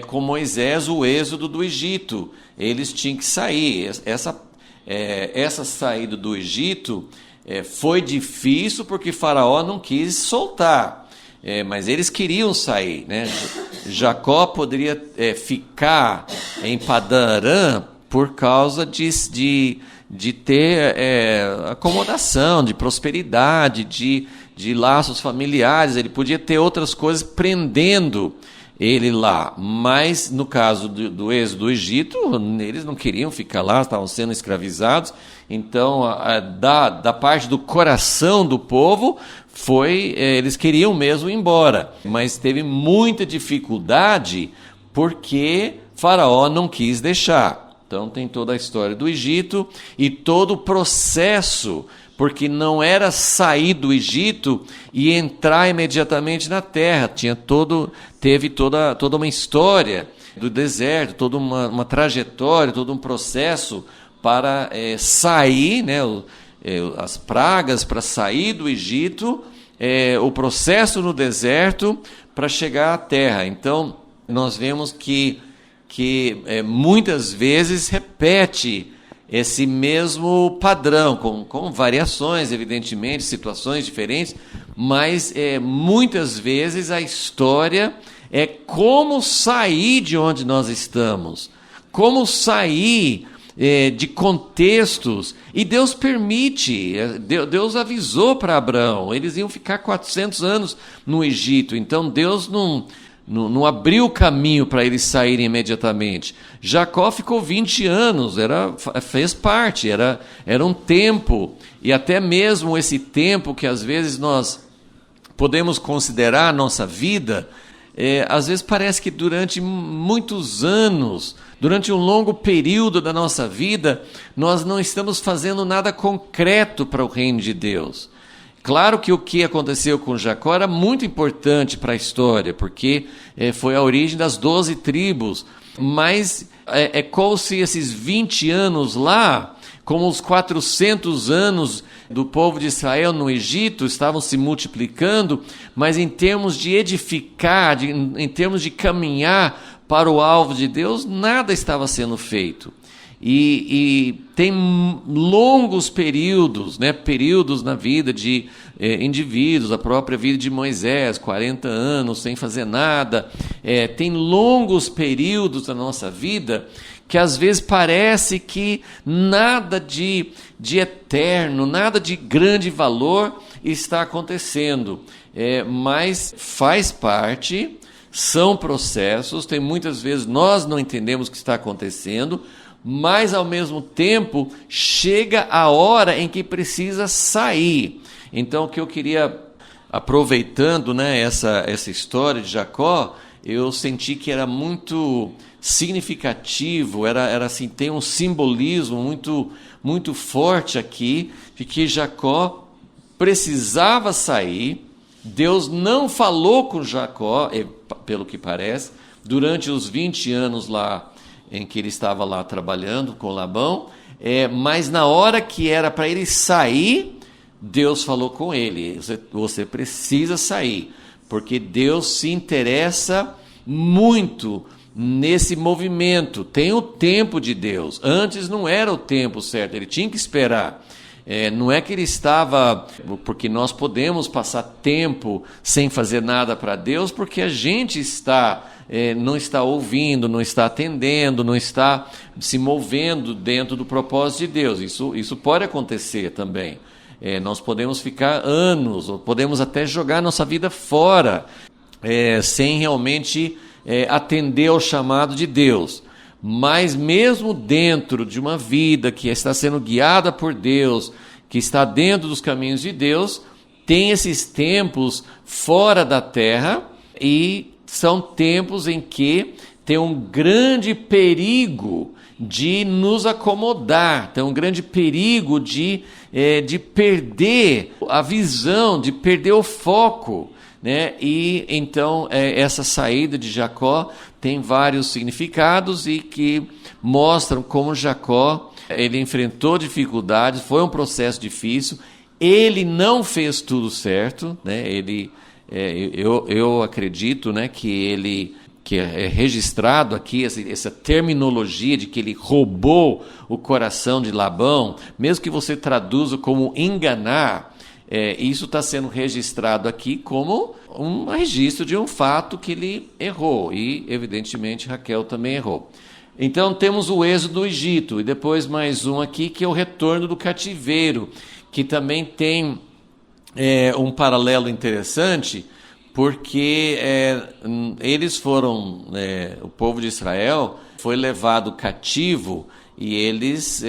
com Moisés, o êxodo do Egito. Eles tinham que sair. Essa saída do Egito foi difícil porque Faraó não quis soltar, mas eles queriam sair, né? Jacó poderia ficar em Padã Arã por causa de ter acomodação, de prosperidade, de laços familiares. Ele podia ter outras coisas prendendo ele lá, mas no caso do êxodo do Egito, eles não queriam ficar lá, estavam sendo escravizados. Então, da parte do coração do povo, eles queriam mesmo ir embora, mas teve muita dificuldade porque Faraó não quis deixar. Então tem toda a história do Egito e todo o processo, porque não era sair do Egito e entrar imediatamente na terra. Teve toda uma história do deserto, toda uma trajetória, todo um processo para sair, né, as pragas para sair do Egito, o processo no deserto para chegar à terra. Então, nós vemos que muitas vezes repete esse mesmo padrão, com variações, evidentemente, situações diferentes, mas muitas vezes a história é como sair de onde nós estamos, como sair de contextos, e Deus permite. Deus avisou para Abraão, eles iam ficar 400 anos no Egito, então Deus não abriu o caminho para eles saírem imediatamente. Jacó ficou 20 anos, fez parte, era um tempo, e até mesmo esse tempo que às vezes nós podemos considerar a nossa vida, às vezes parece que durante muitos anos, durante um longo período da nossa vida, nós não estamos fazendo nada concreto para o reino de Deus. Claro que o que aconteceu com Jacó era muito importante para a história, porque foi a origem das 12 tribos, mas é como se esses 20 anos lá, como os 400 anos do povo de Israel no Egito, estavam se multiplicando, mas em termos de edificar, em termos de caminhar para o alvo de Deus, nada estava sendo feito. E tem longos períodos, né, períodos na vida de indivíduos, a própria vida de Moisés, 40 anos sem fazer nada. Tem longos períodos na nossa vida que às vezes parece que nada de eterno, nada de grande valor está acontecendo, mas faz parte, são processos, tem muitas vezes nós não entendemos o que está acontecendo, mas ao mesmo tempo chega a hora em que precisa sair. Então o que eu queria, aproveitando, né, essa história de Jacó, eu senti que era muito significativo, era assim, tem um simbolismo muito forte aqui, de que Jacó precisava sair. Deus não falou com Jacó, pelo que parece, durante os 20 anos lá, em que ele estava lá trabalhando com Labão, mas na hora que era para ele sair, Deus falou com ele, você precisa sair, porque Deus se interessa muito nesse movimento, tem o tempo de Deus, antes não era o tempo certo, ele tinha que esperar. Não é que ele estava, porque nós podemos passar tempo sem fazer nada para Deus, porque a gente não está ouvindo, não está atendendo, não está se movendo dentro do propósito de Deus. Isso pode acontecer também. Nós podemos ficar anos, ou podemos até jogar nossa vida fora, sem realmente atender ao chamado de Deus. Mas mesmo dentro de uma vida que está sendo guiada por Deus, que está dentro dos caminhos de Deus, tem esses tempos fora da terra, e são tempos em que tem um grande perigo de nos acomodar, tem um grande perigo de perder a visão, de perder o foco, né? E então essa saída de Jacó tem vários significados e que mostram como Jacó ele enfrentou dificuldades, foi um processo difícil, ele não fez tudo certo, né? Eu acredito, né, que é registrado aqui essa terminologia de que ele roubou o coração de Labão, mesmo que você traduza como enganar, isso está sendo registrado aqui como um registro de um fato que ele errou, e evidentemente Raquel também errou. Então temos o êxodo do Egito, e depois mais um aqui que é o retorno do cativeiro, que também tem um paralelo interessante, porque eles foram, o povo de Israel foi levado cativo, e eles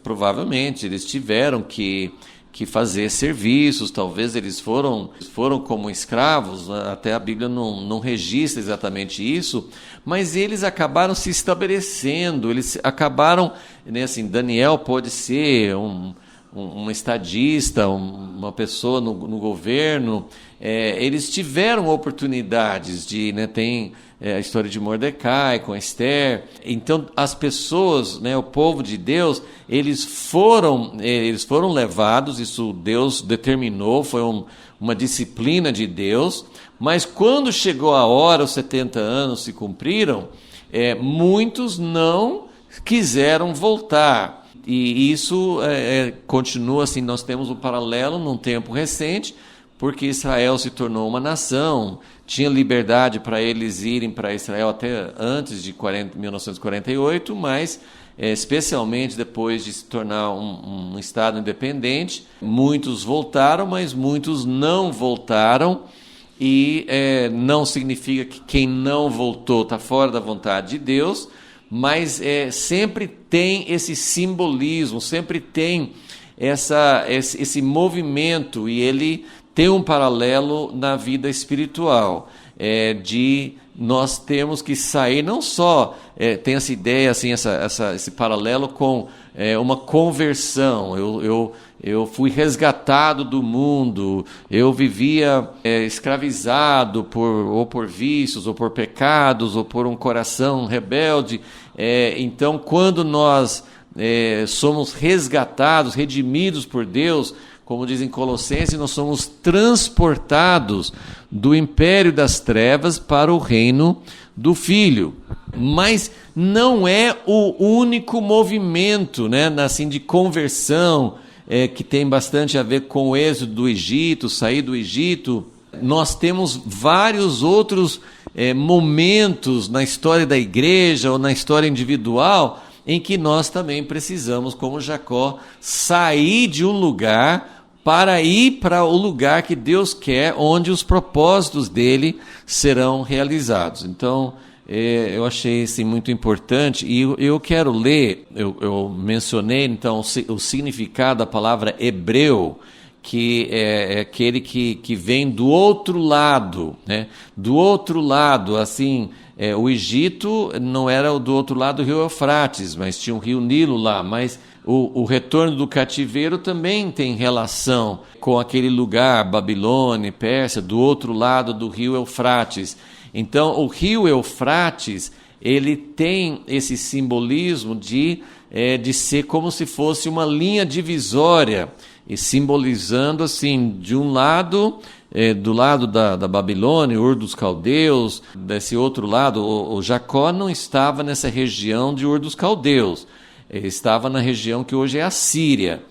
provavelmente eles tiveram que fazer serviços, talvez eles foram como escravos, até a Bíblia não registra exatamente isso, mas eles acabaram se estabelecendo, eles acabaram, né, assim, Daniel pode ser um estadista, uma pessoa no governo, eles tiveram oportunidades de, né, tem a história de Mordecai com Esther. Então as pessoas, né, o povo de Deus, eles foram levados, isso Deus determinou, foi uma disciplina de Deus, mas quando chegou a hora, os 70 anos se cumpriram, muitos não quiseram voltar. E isso continua assim, nós temos um paralelo num tempo recente, porque Israel se tornou uma nação, tinha liberdade para eles irem para Israel até antes de 1948, mas especialmente depois de se tornar um Estado independente, muitos voltaram, mas muitos não voltaram, e não significa que quem não voltou está fora da vontade de Deus, mas sempre tem esse simbolismo, sempre tem esse movimento, e ele tem um paralelo na vida espiritual, de nós temos que sair, não só tem essa ideia, assim, esse paralelo com uma conversão. Eu fui resgatado do mundo, eu vivia escravizado ou por vícios, ou por pecados, ou por um coração rebelde. Então, quando nós somos resgatados, redimidos por Deus, como diz em Colossenses, nós somos transportados do império das trevas para o reino do Filho. Mas não é o único movimento, né, assim, de conversão, que tem bastante a ver com o êxodo do Egito, sair do Egito. Nós temos vários outros momentos na história da igreja ou na história individual em que nós também precisamos, como Jacó, sair de um lugar para ir para o lugar que Deus quer, onde os propósitos dele serão realizados. Então, eu achei isso muito importante, e eu quero ler, eu mencionei então o significado da palavra hebreu, que é aquele que vem do outro lado, né? Do outro lado, assim, o Egito não era do outro lado do rio Eufrates, mas tinha o rio Nilo lá, mas o retorno do cativeiro também tem relação com aquele lugar, Babilônia, Pérsia, do outro lado do rio Eufrates. Então, o rio Eufrates, ele tem esse simbolismo de ser como se fosse uma linha divisória, e simbolizando, assim, de um lado, do lado da Babilônia, Ur dos Caldeus, desse outro lado, o Jacó não estava nessa região de Ur dos Caldeus, ele estava na região que hoje é a Síria.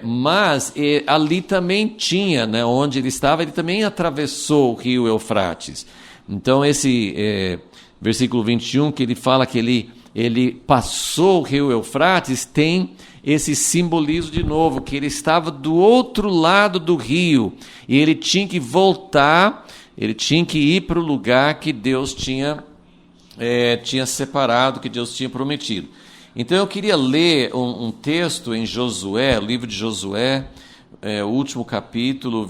Mas ali também tinha, né, onde ele estava, ele também atravessou o rio Eufrates. Então, esse versículo 21, que ele fala que ele passou o rio Eufrates, tem esse simbolismo de novo, que ele estava do outro lado do rio, e ele tinha que voltar, ele tinha que ir para o lugar que Deus tinha separado, que Deus tinha prometido. Então eu queria ler um texto em Josué, o livro de Josué, o último capítulo,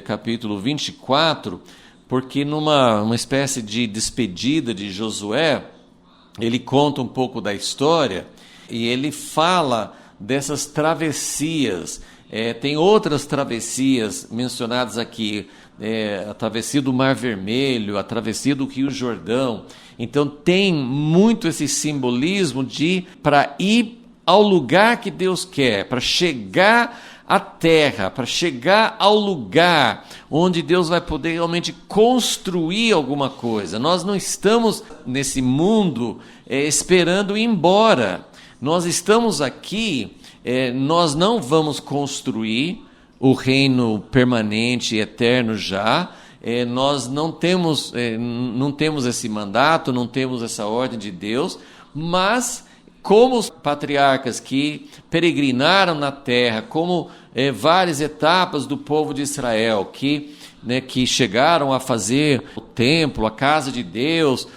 capítulo 24, porque numa espécie de despedida de Josué, ele conta um pouco da história e ele fala dessas travessias. Tem outras travessias mencionadas aqui, a travessia do Mar Vermelho, a travessia do Rio Jordão. Então tem muito esse simbolismo para ir ao lugar que Deus quer, para chegar à terra, para chegar ao lugar onde Deus vai poder realmente construir alguma coisa. Nós não estamos nesse mundo esperando ir embora. Nós estamos aqui, nós não vamos construir o reino permanente e eterno já. Nós não temos esse mandato, não temos essa ordem de Deus, mas como os patriarcas que peregrinaram na terra, como várias etapas do povo de Israel que chegaram a fazer o templo, a casa de Deus,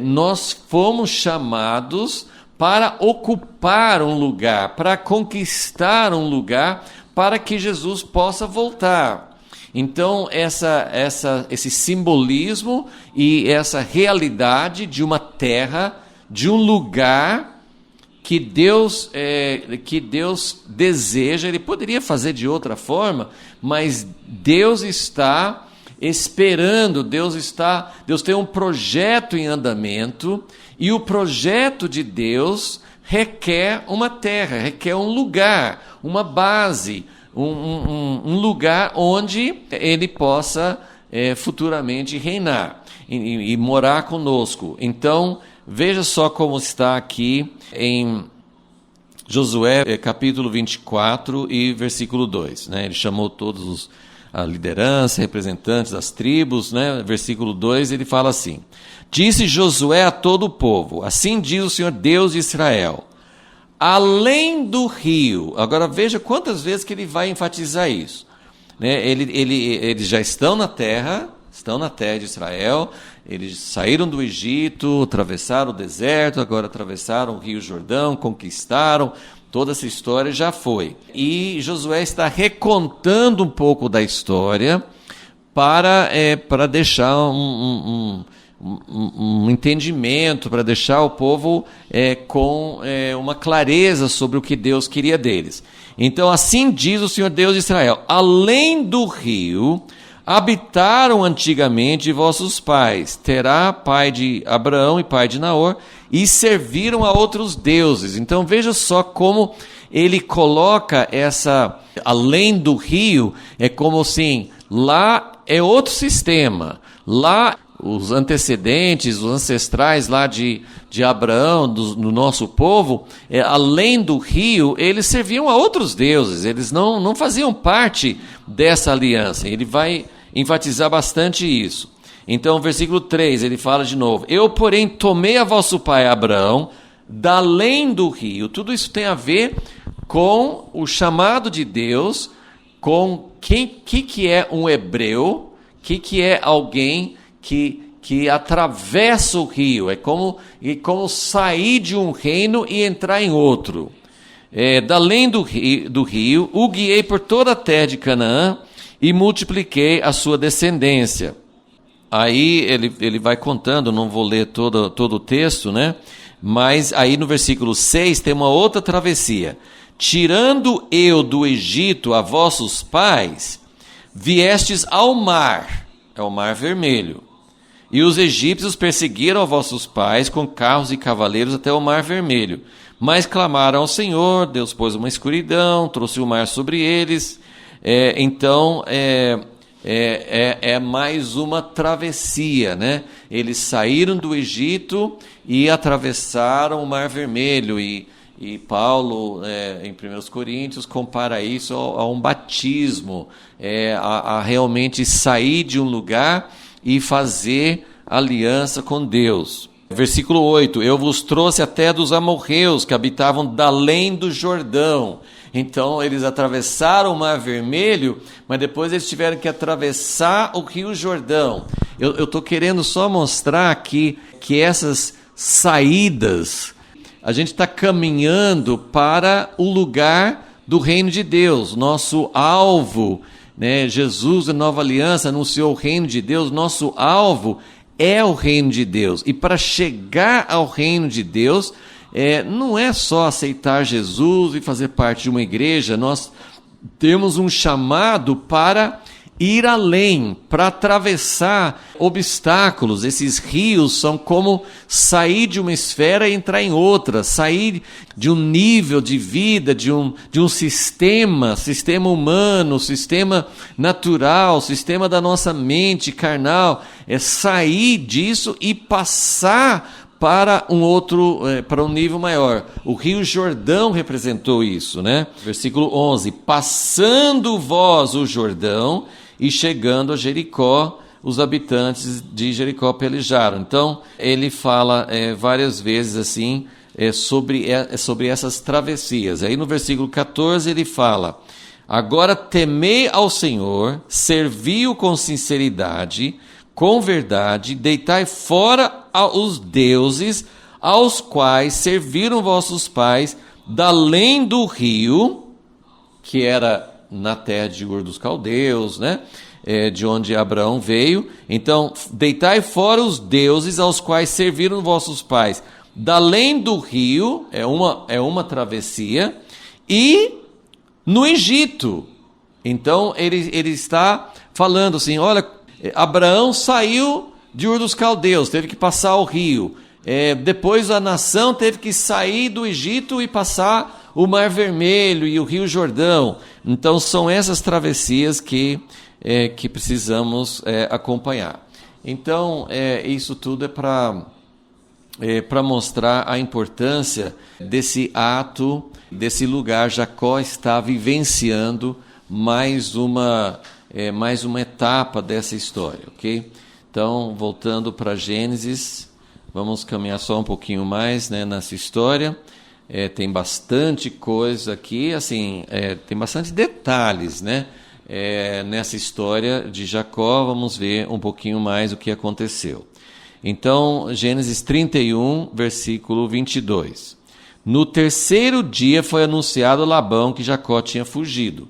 nós fomos chamados para ocupar um lugar, para conquistar um lugar, para que Jesus possa voltar. Então, esse simbolismo e essa realidade de uma terra, de um lugar que Deus deseja, Ele poderia fazer de outra forma, mas Deus está esperando, Deus tem um projeto em andamento, e o projeto de Deus requer uma terra, requer um lugar, uma base, um lugar onde Ele possa futuramente reinar e morar conosco. Então, veja só como está aqui em Josué, capítulo 24 e versículo 2. Né? Ele chamou todos a liderança, representantes das tribos. Né? Versículo 2, ele fala assim: disse Josué a todo o povo, assim diz o Senhor Deus de Israel, além do rio. Agora veja quantas vezes que ele vai enfatizar isso. Né? Eles já estão na terra de Israel, eles saíram do Egito, atravessaram o deserto, agora atravessaram o Rio Jordão, conquistaram, toda essa história já foi. E Josué está recontando um pouco da história para deixar um entendimento, para deixar o povo com uma clareza sobre o que Deus queria deles. Então, assim diz o Senhor Deus de Israel: além do rio habitaram antigamente vossos pais, Terá, pai de Abraão e pai de Naor, e serviram a outros deuses. Então veja só como ele coloca além do rio, é como assim, lá é outro sistema, lá os antecedentes, os ancestrais lá de Abraão, do nosso povo, além do rio, eles serviam a outros deuses, eles não faziam parte dessa aliança. Ele vai enfatizar bastante isso. Então, versículo 3, ele fala de novo: eu, porém, tomei a vosso pai Abraão, da além do rio. Tudo isso tem a ver com o chamado de Deus, com que é um hebreu, que é alguém que atravessa o rio, é como sair de um reino e entrar em outro. Da além do rio, o guiei por toda a terra de Canaã e multipliquei a sua descendência. Aí ele vai contando, não vou ler todo o texto, né? Mas aí no versículo 6 tem uma outra travessia. Tirando eu do Egito a vossos pais, viestes ao mar, é o mar vermelho. E os egípcios perseguiram a vossos pais com carros e cavaleiros até o mar vermelho. Mas clamaram ao Senhor, Deus pôs uma escuridão, trouxe o mar sobre eles. Então, mais uma travessia, né? Eles saíram do Egito e atravessaram o Mar Vermelho. E Paulo, em 1 Coríntios, compara isso a um batismo, a realmente sair de um lugar e fazer aliança com Deus. Versículo 8: eu vos trouxe até dos amorreus que habitavam da além do Jordão. Então eles atravessaram o Mar Vermelho, mas depois eles tiveram que atravessar o Rio Jordão. Eu estou querendo só mostrar aqui que essas saídas, a gente está caminhando para o lugar do reino de Deus. Nosso alvo, né? Jesus, a nova aliança, anunciou o reino de Deus. Nosso alvo é o reino de Deus. E para chegar ao reino de Deus, não é só aceitar Jesus e fazer parte de uma igreja. Nós temos um chamado para ir além, para atravessar obstáculos. Esses rios são como sair de uma esfera e entrar em outra, sair de um nível de vida, de um sistema humano, sistema natural, sistema da nossa mente carnal, sair disso e passar para um nível maior. O Rio Jordão representou isso, né? Versículo 11: passando vós o Jordão e chegando a Jericó, os habitantes de Jericó pelejaram. Então, ele fala várias vezes assim, sobre essas travessias. Aí no versículo 14 ele fala: agora temei ao Senhor, servi-o com sinceridade, com verdade, deitai fora os deuses aos quais serviram vossos pais, da além do rio, que era na terra de Ur dos Caldeus, né? De onde Abraão veio. Então, deitai fora os deuses aos quais serviram vossos pais, da além do rio, é uma travessia, e no Egito. Então, ele está falando assim: olha, Abraão saiu de Ur dos Caldeus, teve que passar o rio. Depois a nação teve que sair do Egito e passar o Mar Vermelho e o Rio Jordão. Então são essas travessias que precisamos acompanhar. Então isso tudo é para mostrar a importância desse ato, desse lugar. Jacó está vivenciando mais uma etapa dessa história, ok? Então, voltando para Gênesis, vamos caminhar só um pouquinho mais, né, nessa história. Tem bastante coisa aqui, assim, tem bastante detalhes, né, nessa história de Jacó. Vamos ver um pouquinho mais o que aconteceu. Então, Gênesis 31, versículo 22. No terceiro dia foi anunciado a Labão que Jacó tinha fugido.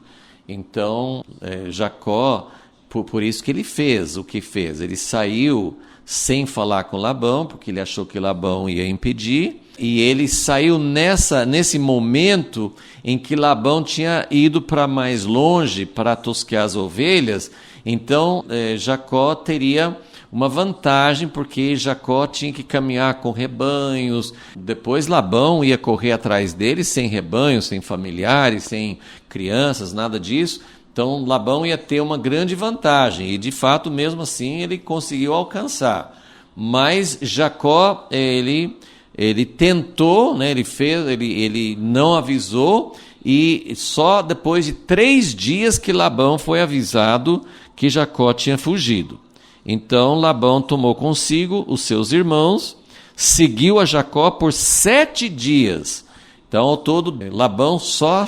Então, Jacó, por isso que ele fez o que fez. Ele saiu sem falar com Labão, porque ele achou que Labão ia impedir. E ele saiu nesse momento em que Labão tinha ido para mais longe para tosquear as ovelhas. Então Jacó teria uma vantagem, porque Jacó tinha que caminhar com rebanhos. Depois Labão ia correr atrás dele sem rebanhos, sem familiares, sem crianças, nada disso. Então Labão ia ter uma grande vantagem, e de fato, mesmo assim, ele conseguiu alcançar. Mas Jacó, ele tentou, né, ele não avisou, e só depois de 3 dias que Labão foi avisado que Jacó tinha fugido. Então Labão tomou consigo os seus irmãos, seguiu a Jacó por 7 dias. Então, ao todo, Labão só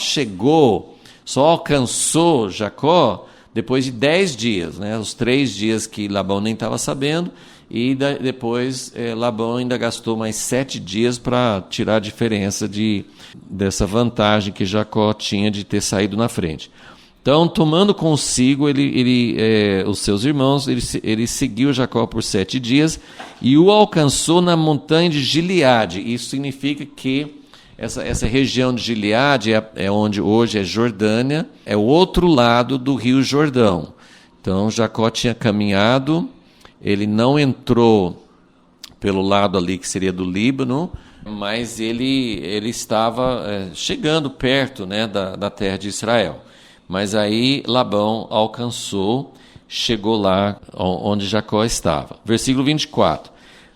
alcançou Jacó depois de 10 dias, né? Os 3 dias que Labão nem estava sabendo, e depois Labão ainda gastou mais 7 dias para tirar a diferença dessa vantagem que Jacó tinha de ter saído na frente. Então, tomando consigo os seus irmãos, ele seguiu Jacó por 7 dias e o alcançou na montanha de Gileade. Isso significa que essa região de Gileade é onde hoje é Jordânia, é o outro lado do rio Jordão. Então, Jacó tinha caminhado, ele não entrou pelo lado ali que seria do Líbano, mas ele estava chegando perto, né, da terra de Israel. Mas aí Labão alcançou, chegou lá onde Jacó estava. Versículo 24.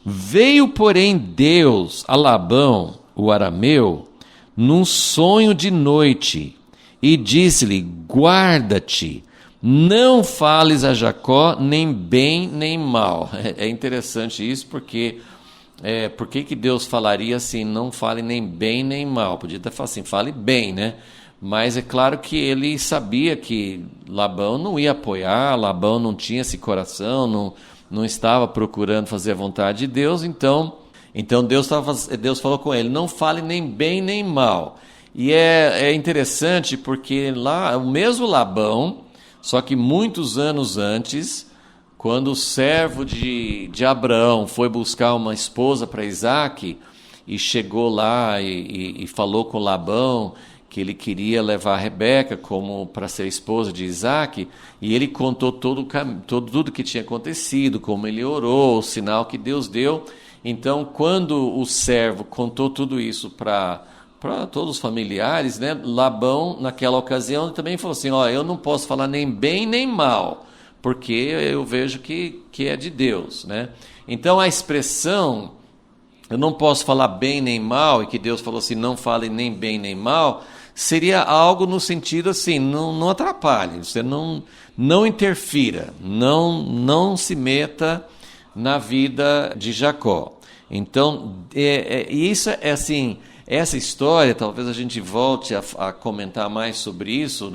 Veio, porém, Deus a Labão, o arameu, num sonho de noite, e disse-lhe: guarda-te, não fales a Jacó nem bem nem mal. É interessante isso, porque por que Deus falaria assim, não fale nem bem nem mal? Podia até falar assim, fale bem, né? Mas é claro que ele sabia que Labão não ia apoiar, Labão não tinha esse coração, não estava procurando fazer a vontade de Deus, então Deus falou com ele, não fale nem bem nem mal. E é interessante porque lá, o mesmo Labão, só que muitos anos antes, quando o servo de Abraão foi buscar uma esposa para Isaque, e chegou lá e falou com Labão, que ele queria levar a Rebeca como para ser esposa de Isaque, e ele contou tudo que tinha acontecido, como ele orou, o sinal que Deus deu. Então, quando o servo contou tudo isso para todos os familiares, né, Labão, naquela ocasião, também falou assim, eu não posso falar nem bem nem mal, porque eu vejo que é de Deus, né? Então, a expressão, eu não posso falar bem nem mal, e que Deus falou assim, não fale nem bem nem mal, seria algo no sentido assim, não atrapalhe, você não interfira, não se meta na vida de Jacó. Então, isso é assim, essa história, talvez a gente volte a comentar mais sobre isso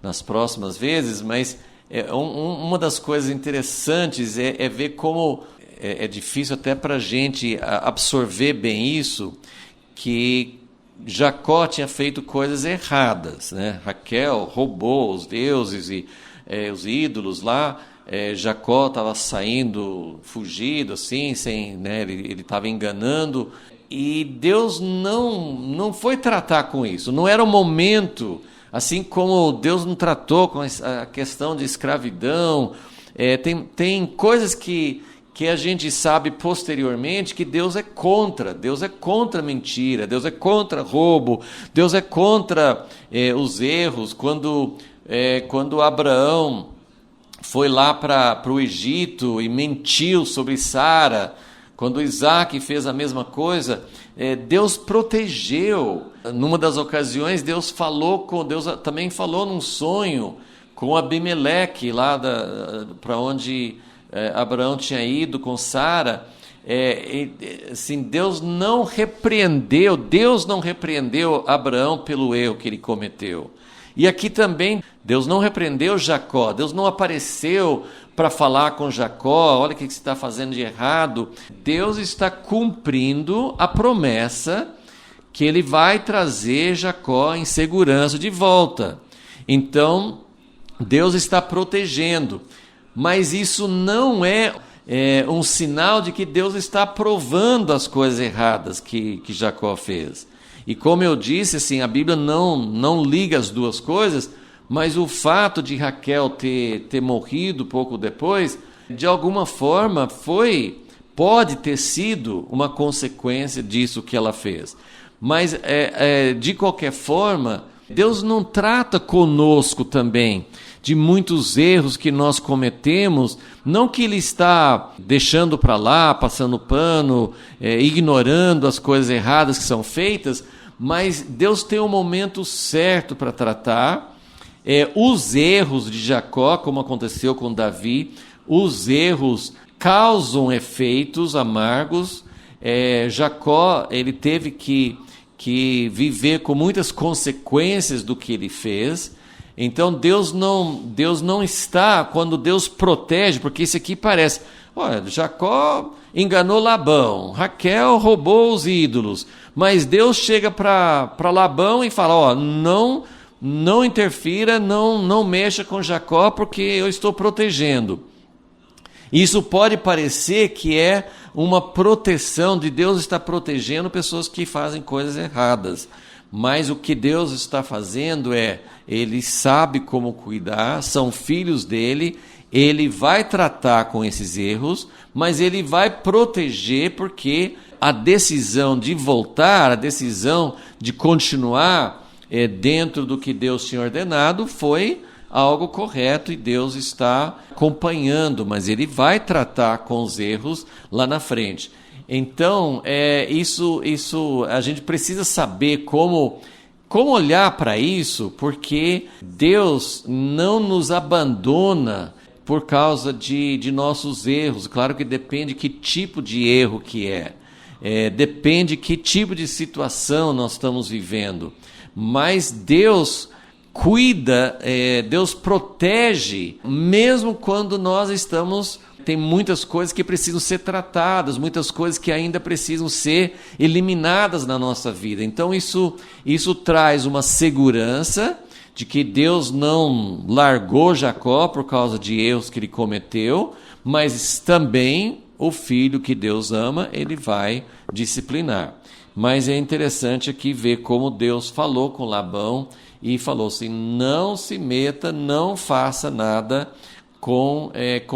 nas próximas vezes, mas uma das coisas interessantes é ver como é difícil até para a gente absorver bem isso, que Jacó tinha feito coisas erradas, né? Raquel roubou os deuses e os ídolos lá. Jacó estava saindo fugido, assim, né? Ele estava enganando, e Deus não foi tratar com isso. Não era o momento, assim como Deus não tratou com a questão de escravidão. Tem coisas que a gente sabe posteriormente que Deus é contra mentira, Deus é contra roubo, Deus é contra os erros. Quando Abraão foi lá para o Egito e mentiu sobre Sara, quando Isaque fez a mesma coisa, Deus protegeu. Numa das ocasiões, Deus também falou num sonho com Abimeleque, lá para onde Abraão tinha ido com Sara. Assim, Deus não repreendeu Abraão pelo erro que ele cometeu. E aqui também, Deus não repreendeu Jacó, Deus não apareceu para falar com Jacó, olha o que você está fazendo de errado. Deus está cumprindo a promessa que ele vai trazer Jacó em segurança de volta. Então, Deus está protegendo. Mas isso não é um sinal de que Deus está aprovando as coisas erradas que Jacó fez. E como eu disse, assim, a Bíblia não liga as duas coisas, mas o fato de Raquel ter morrido pouco depois, de alguma forma pode ter sido uma consequência disso que ela fez. Mas, de qualquer forma, Deus não trata conosco também de muitos erros que nós cometemos, não que Ele está deixando para lá, passando pano, ignorando as coisas erradas que são feitas, mas Deus tem um momento certo para tratar os erros de Jacó, como aconteceu com Davi. Os erros causam efeitos amargos. Jacó, ele teve que viver com muitas consequências do que ele fez. Então Deus não está, quando Deus protege, porque isso aqui parece, olha, Jacó enganou Labão, Raquel roubou os ídolos, mas Deus chega para Labão e fala, ó, não interfira, não mexa com Jacó, porque eu estou protegendo. Isso pode parecer que é uma proteção de Deus, está protegendo pessoas que fazem coisas erradas. Mas o que Deus está fazendo Ele sabe como cuidar, são filhos dele, Ele vai tratar com esses erros, mas Ele vai proteger, porque a decisão de voltar, a decisão de continuar dentro do que Deus tinha ordenado foi algo correto e Deus está acompanhando, mas Ele vai tratar com os erros lá na frente. Então, isso a gente precisa saber como olhar para isso, porque Deus não nos abandona por causa de nossos erros. Claro que depende que tipo de erro que depende que tipo de situação nós estamos vivendo. Mas Deus cuida, Deus protege, mesmo quando nós tem muitas coisas que precisam ser tratadas, muitas coisas que ainda precisam ser eliminadas na nossa vida. Então isso traz uma segurança de que Deus não largou Jacó por causa de erros que ele cometeu, mas também o filho que Deus ama, ele vai disciplinar. Mas é interessante aqui ver como Deus falou com Labão e falou assim, não se meta, não faça nada com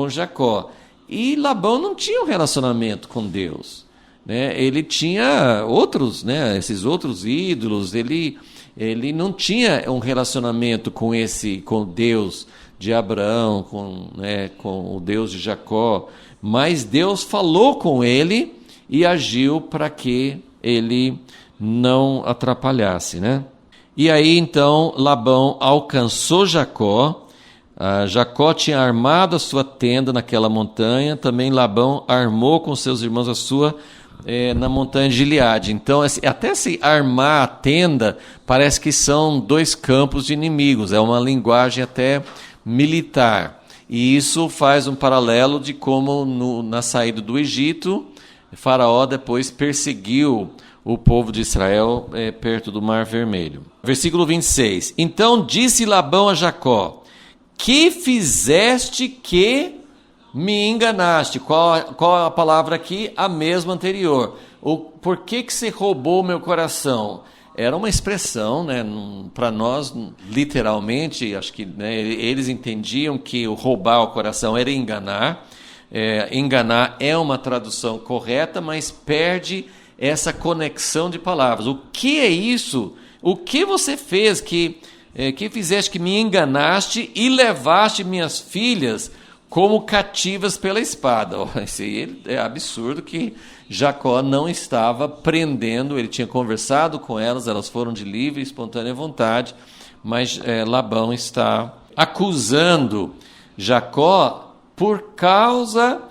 Jacó. E Labão não tinha um relacionamento com Deus, né? Ele tinha outros, né? Esses outros ídolos, ele não tinha um relacionamento com Deus de Abraão, com o Deus de Jacó, mas Deus falou com ele e agiu para que ele não atrapalhasse, né? E aí então Labão alcançou Jacó. Jacó tinha armado a sua tenda naquela montanha, também Labão armou com seus irmãos a sua na montanha de Gileade. Então, até se armar a tenda, parece que são dois campos de inimigos, é uma linguagem até militar. E isso faz um paralelo de como na saída do Egito, Faraó depois perseguiu o povo de Israel perto do Mar Vermelho. Versículo 26. Então disse Labão a Jacó, que fizeste que me enganaste? Qual a palavra aqui? A mesma anterior. Por que você roubou meu coração? Era uma expressão, né, para nós, literalmente, acho que eles entendiam que o roubar o coração era enganar. Enganar é uma tradução correta, mas perde essa conexão de palavras. O que é isso? O que você fez que fizeste que me enganaste e levaste minhas filhas como cativas pela espada? Isso aí é absurdo, que Jacó não estava prendendo, ele tinha conversado com elas foram de livre e espontânea vontade, mas Labão está acusando Jacó por causa,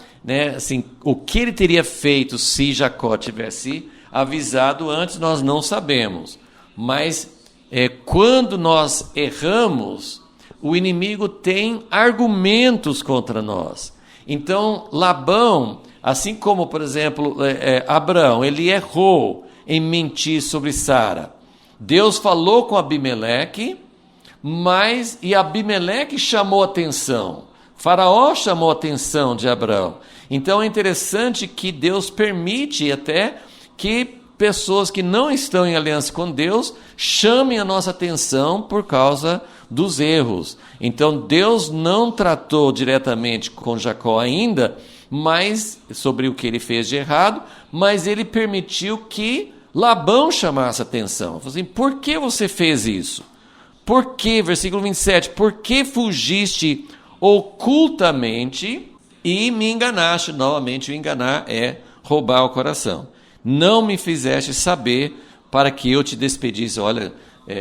assim, o que ele teria feito se Jacó tivesse avisado antes, nós não sabemos, mas quando nós erramos, o inimigo tem argumentos contra nós. Então, Labão, assim como, por exemplo, Abraão, ele errou em mentir sobre Sara. Deus falou com Abimeleque, e Abimeleque chamou atenção. Faraó chamou a atenção de Abraão. Então é interessante que Deus permite até que pessoas que não estão em aliança com Deus chamem a nossa atenção por causa dos erros. Então Deus não tratou diretamente com Jacó ainda, mas sobre o que ele fez de errado, mas ele permitiu que Labão chamasse a atenção. Falou assim, por que você fez isso? Por que, versículo 27, por que fugiste ocultamente e me enganaste? Novamente, o enganar é roubar o coração. Não me fizeste saber para que eu te despedisse. Olha,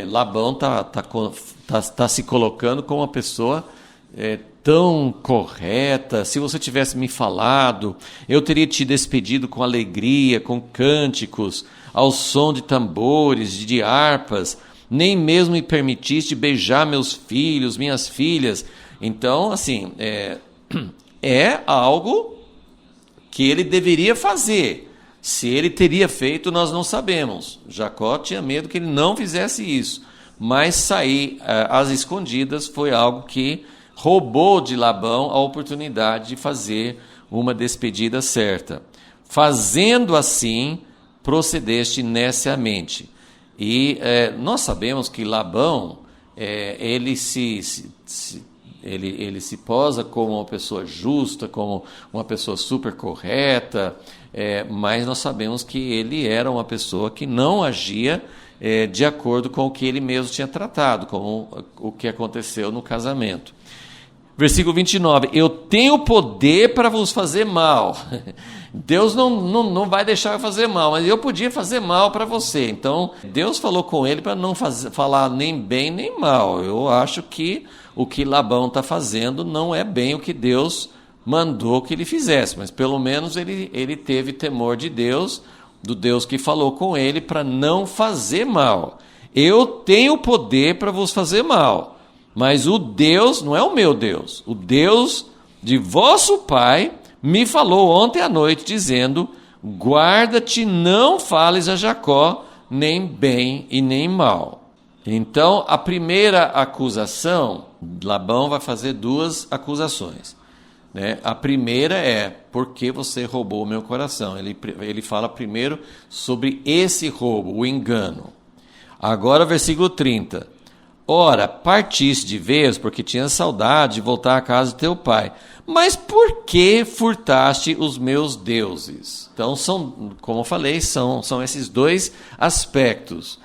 Labão tá se colocando como uma pessoa tão correta. Se você tivesse me falado, eu teria te despedido com alegria, com cânticos, ao som de tambores, de harpas. Nem mesmo me permitiste beijar meus filhos, minhas filhas. Então, assim, é algo que ele deveria fazer. Se ele teria feito, nós não sabemos. Jacó tinha medo que ele não fizesse isso. Mas sair às escondidas foi algo que roubou de Labão a oportunidade de fazer uma despedida certa. Fazendo assim, procedeste neciamente. E nós sabemos que Labão, ele se posa como uma pessoa justa, como uma pessoa super correta, mas nós sabemos que ele era uma pessoa que não agia de acordo com o que ele mesmo tinha tratado, como o que aconteceu no casamento. Versículo 29, eu tenho poder para vos fazer mal. Deus não vai deixar eu fazer mal, mas eu podia fazer mal para você. Então, Deus falou com ele para não falar nem bem nem mal. Eu acho que o que Labão está fazendo não é bem o que Deus mandou que ele fizesse, mas pelo menos ele teve temor de Deus, do Deus que falou com ele, para não fazer mal. Eu tenho poder para vos fazer mal. Mas o Deus, não é o meu Deus, o Deus de vosso pai me falou ontem à noite, dizendo, guarda-te, não fales a Jacó, nem bem e nem mal. Então, a primeira acusação, Labão vai fazer duas acusações. Né? A primeira é, por que você roubou o meu coração? Ele fala primeiro sobre esse roubo, o engano. Agora, versículo 30. Ora, partiste de vez, porque tinhas saudade de voltar à casa de teu pai. Mas por que furtaste os meus deuses? Então, como eu falei, são esses dois aspectos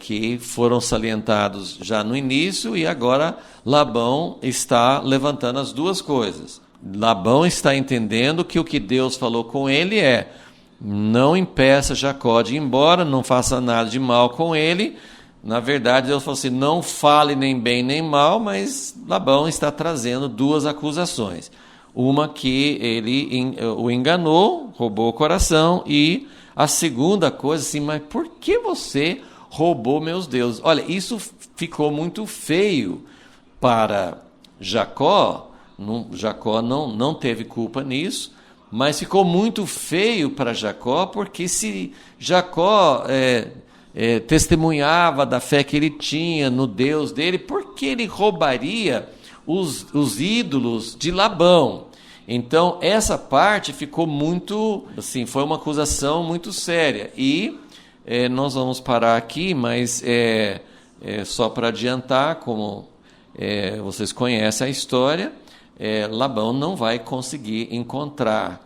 que foram salientados já no início, e agora Labão está levantando as duas coisas. Labão está entendendo que o que Deus falou com ele é, não impeça Jacó de ir embora, não faça nada de mal com ele. Na verdade, Deus falou assim, não fale nem bem nem mal, mas Labão está trazendo duas acusações. Uma que ele o enganou, roubou o coração, e a segunda coisa assim, mas por que você roubou meus deuses? Olha, isso ficou muito feio para Jacó. Jacó não teve culpa nisso, mas ficou muito feio para Jacó, porque se Jacó testemunhava da fé que ele tinha no Deus dele, por que ele roubaria os ídolos de Labão? Então, essa parte ficou muito, assim, foi uma acusação muito séria. E nós vamos parar aqui, mas só para adiantar, como vocês conhecem a história, Labão não vai conseguir encontrar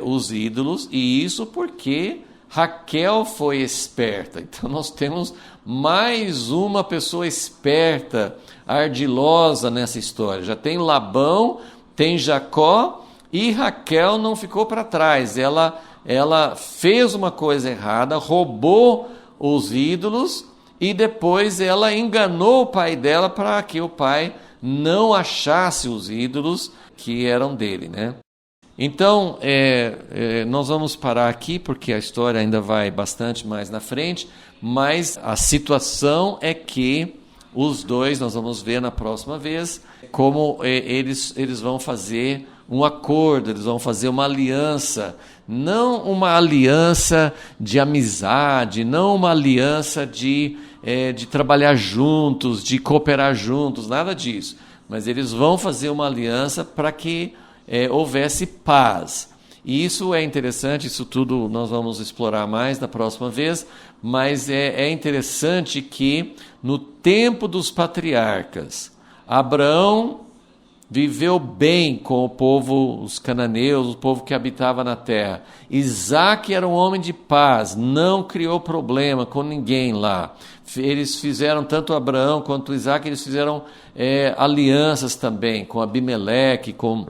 os ídolos, e isso porque Raquel foi esperta. Então nós temos mais uma pessoa esperta, ardilosa nessa história. Já tem Labão, tem Jacó, e Raquel não ficou para trás. Ela fez uma coisa errada, roubou os ídolos, e depois ela enganou o pai dela para que o pai não achasse os ídolos que eram dele, né? Então, nós vamos parar aqui, porque a história ainda vai bastante mais na frente, mas a situação é que os dois, nós vamos ver na próxima vez, como eles vão fazer um acordo, eles vão fazer uma aliança, não uma aliança de amizade, não uma aliança de trabalhar juntos, de cooperar juntos, nada disso. mas eles vão fazer uma aliança para que houvesse paz. E isso é interessante, isso tudo nós vamos explorar mais na próxima vez, mas é interessante que no tempo dos patriarcas, Abraão viveu bem com o povo, os cananeus, o povo que habitava na terra. Isaac era um homem de paz, não criou problema com ninguém lá. Eles fizeram, tanto Abraão quanto Isaac, eles fizeram alianças também com Abimeleque, com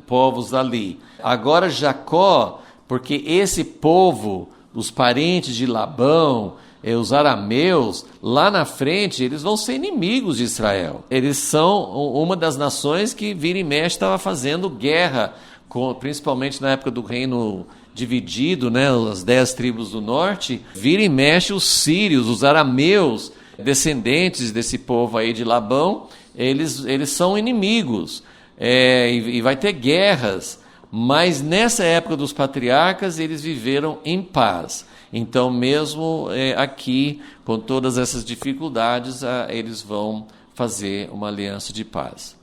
povos ali. Agora Jacó, porque esse povo, os parentes de Labão, os arameus, lá na frente, eles vão ser inimigos de Israel. Eles são uma das nações que vira e mexe estava fazendo guerra, principalmente na época do reino dividido, né, as 10 tribos do norte, vira e mexe os sírios, os arameus, descendentes desse povo aí de Labão, eles são inimigos. E vai ter guerras, mas nessa época dos patriarcas eles viveram em paz. Então mesmo aqui, com todas essas dificuldades, eles vão fazer uma aliança de paz.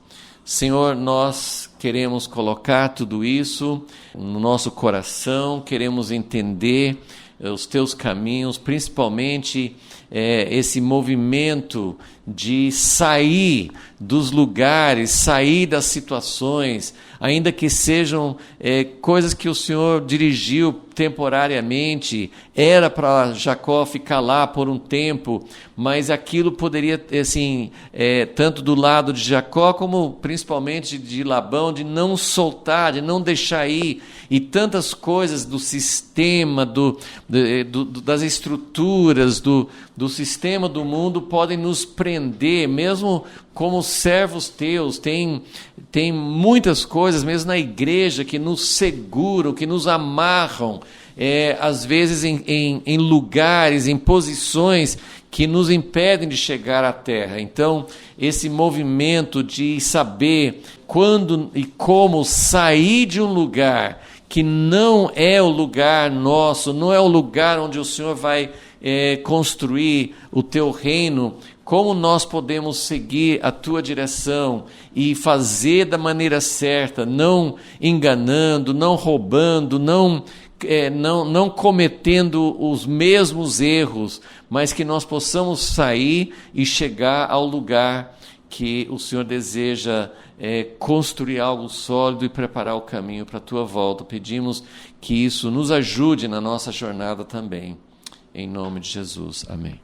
Senhor, nós queremos colocar tudo isso no nosso coração, queremos entender os teus caminhos, principalmente esse movimento de sair dos lugares, sair das situações, ainda que sejam coisas que o Senhor dirigiu temporariamente, era para Jacó ficar lá por um tempo, mas aquilo poderia, assim, tanto do lado de Jacó, como principalmente de Labão, de não soltar, de não deixar ir, e tantas coisas do sistema, das estruturas, do sistema do mundo podem nos prender, mesmo como servos teus. Tem muitas coisas, mesmo na igreja, que nos seguram, que nos amarram, às vezes em lugares, em posições que nos impedem de chegar à terra. Então, esse movimento de saber quando e como sair de um lugar que não é o lugar nosso, não é o lugar onde o Senhor vai construir o teu reino, como nós podemos seguir a tua direção e fazer da maneira certa, não enganando, não roubando, não cometendo os mesmos erros, mas que nós possamos sair e chegar ao lugar que o Senhor deseja construir algo sólido e preparar o caminho para a tua volta. Pedimos que isso nos ajude na nossa jornada também. Em nome de Jesus. Amém.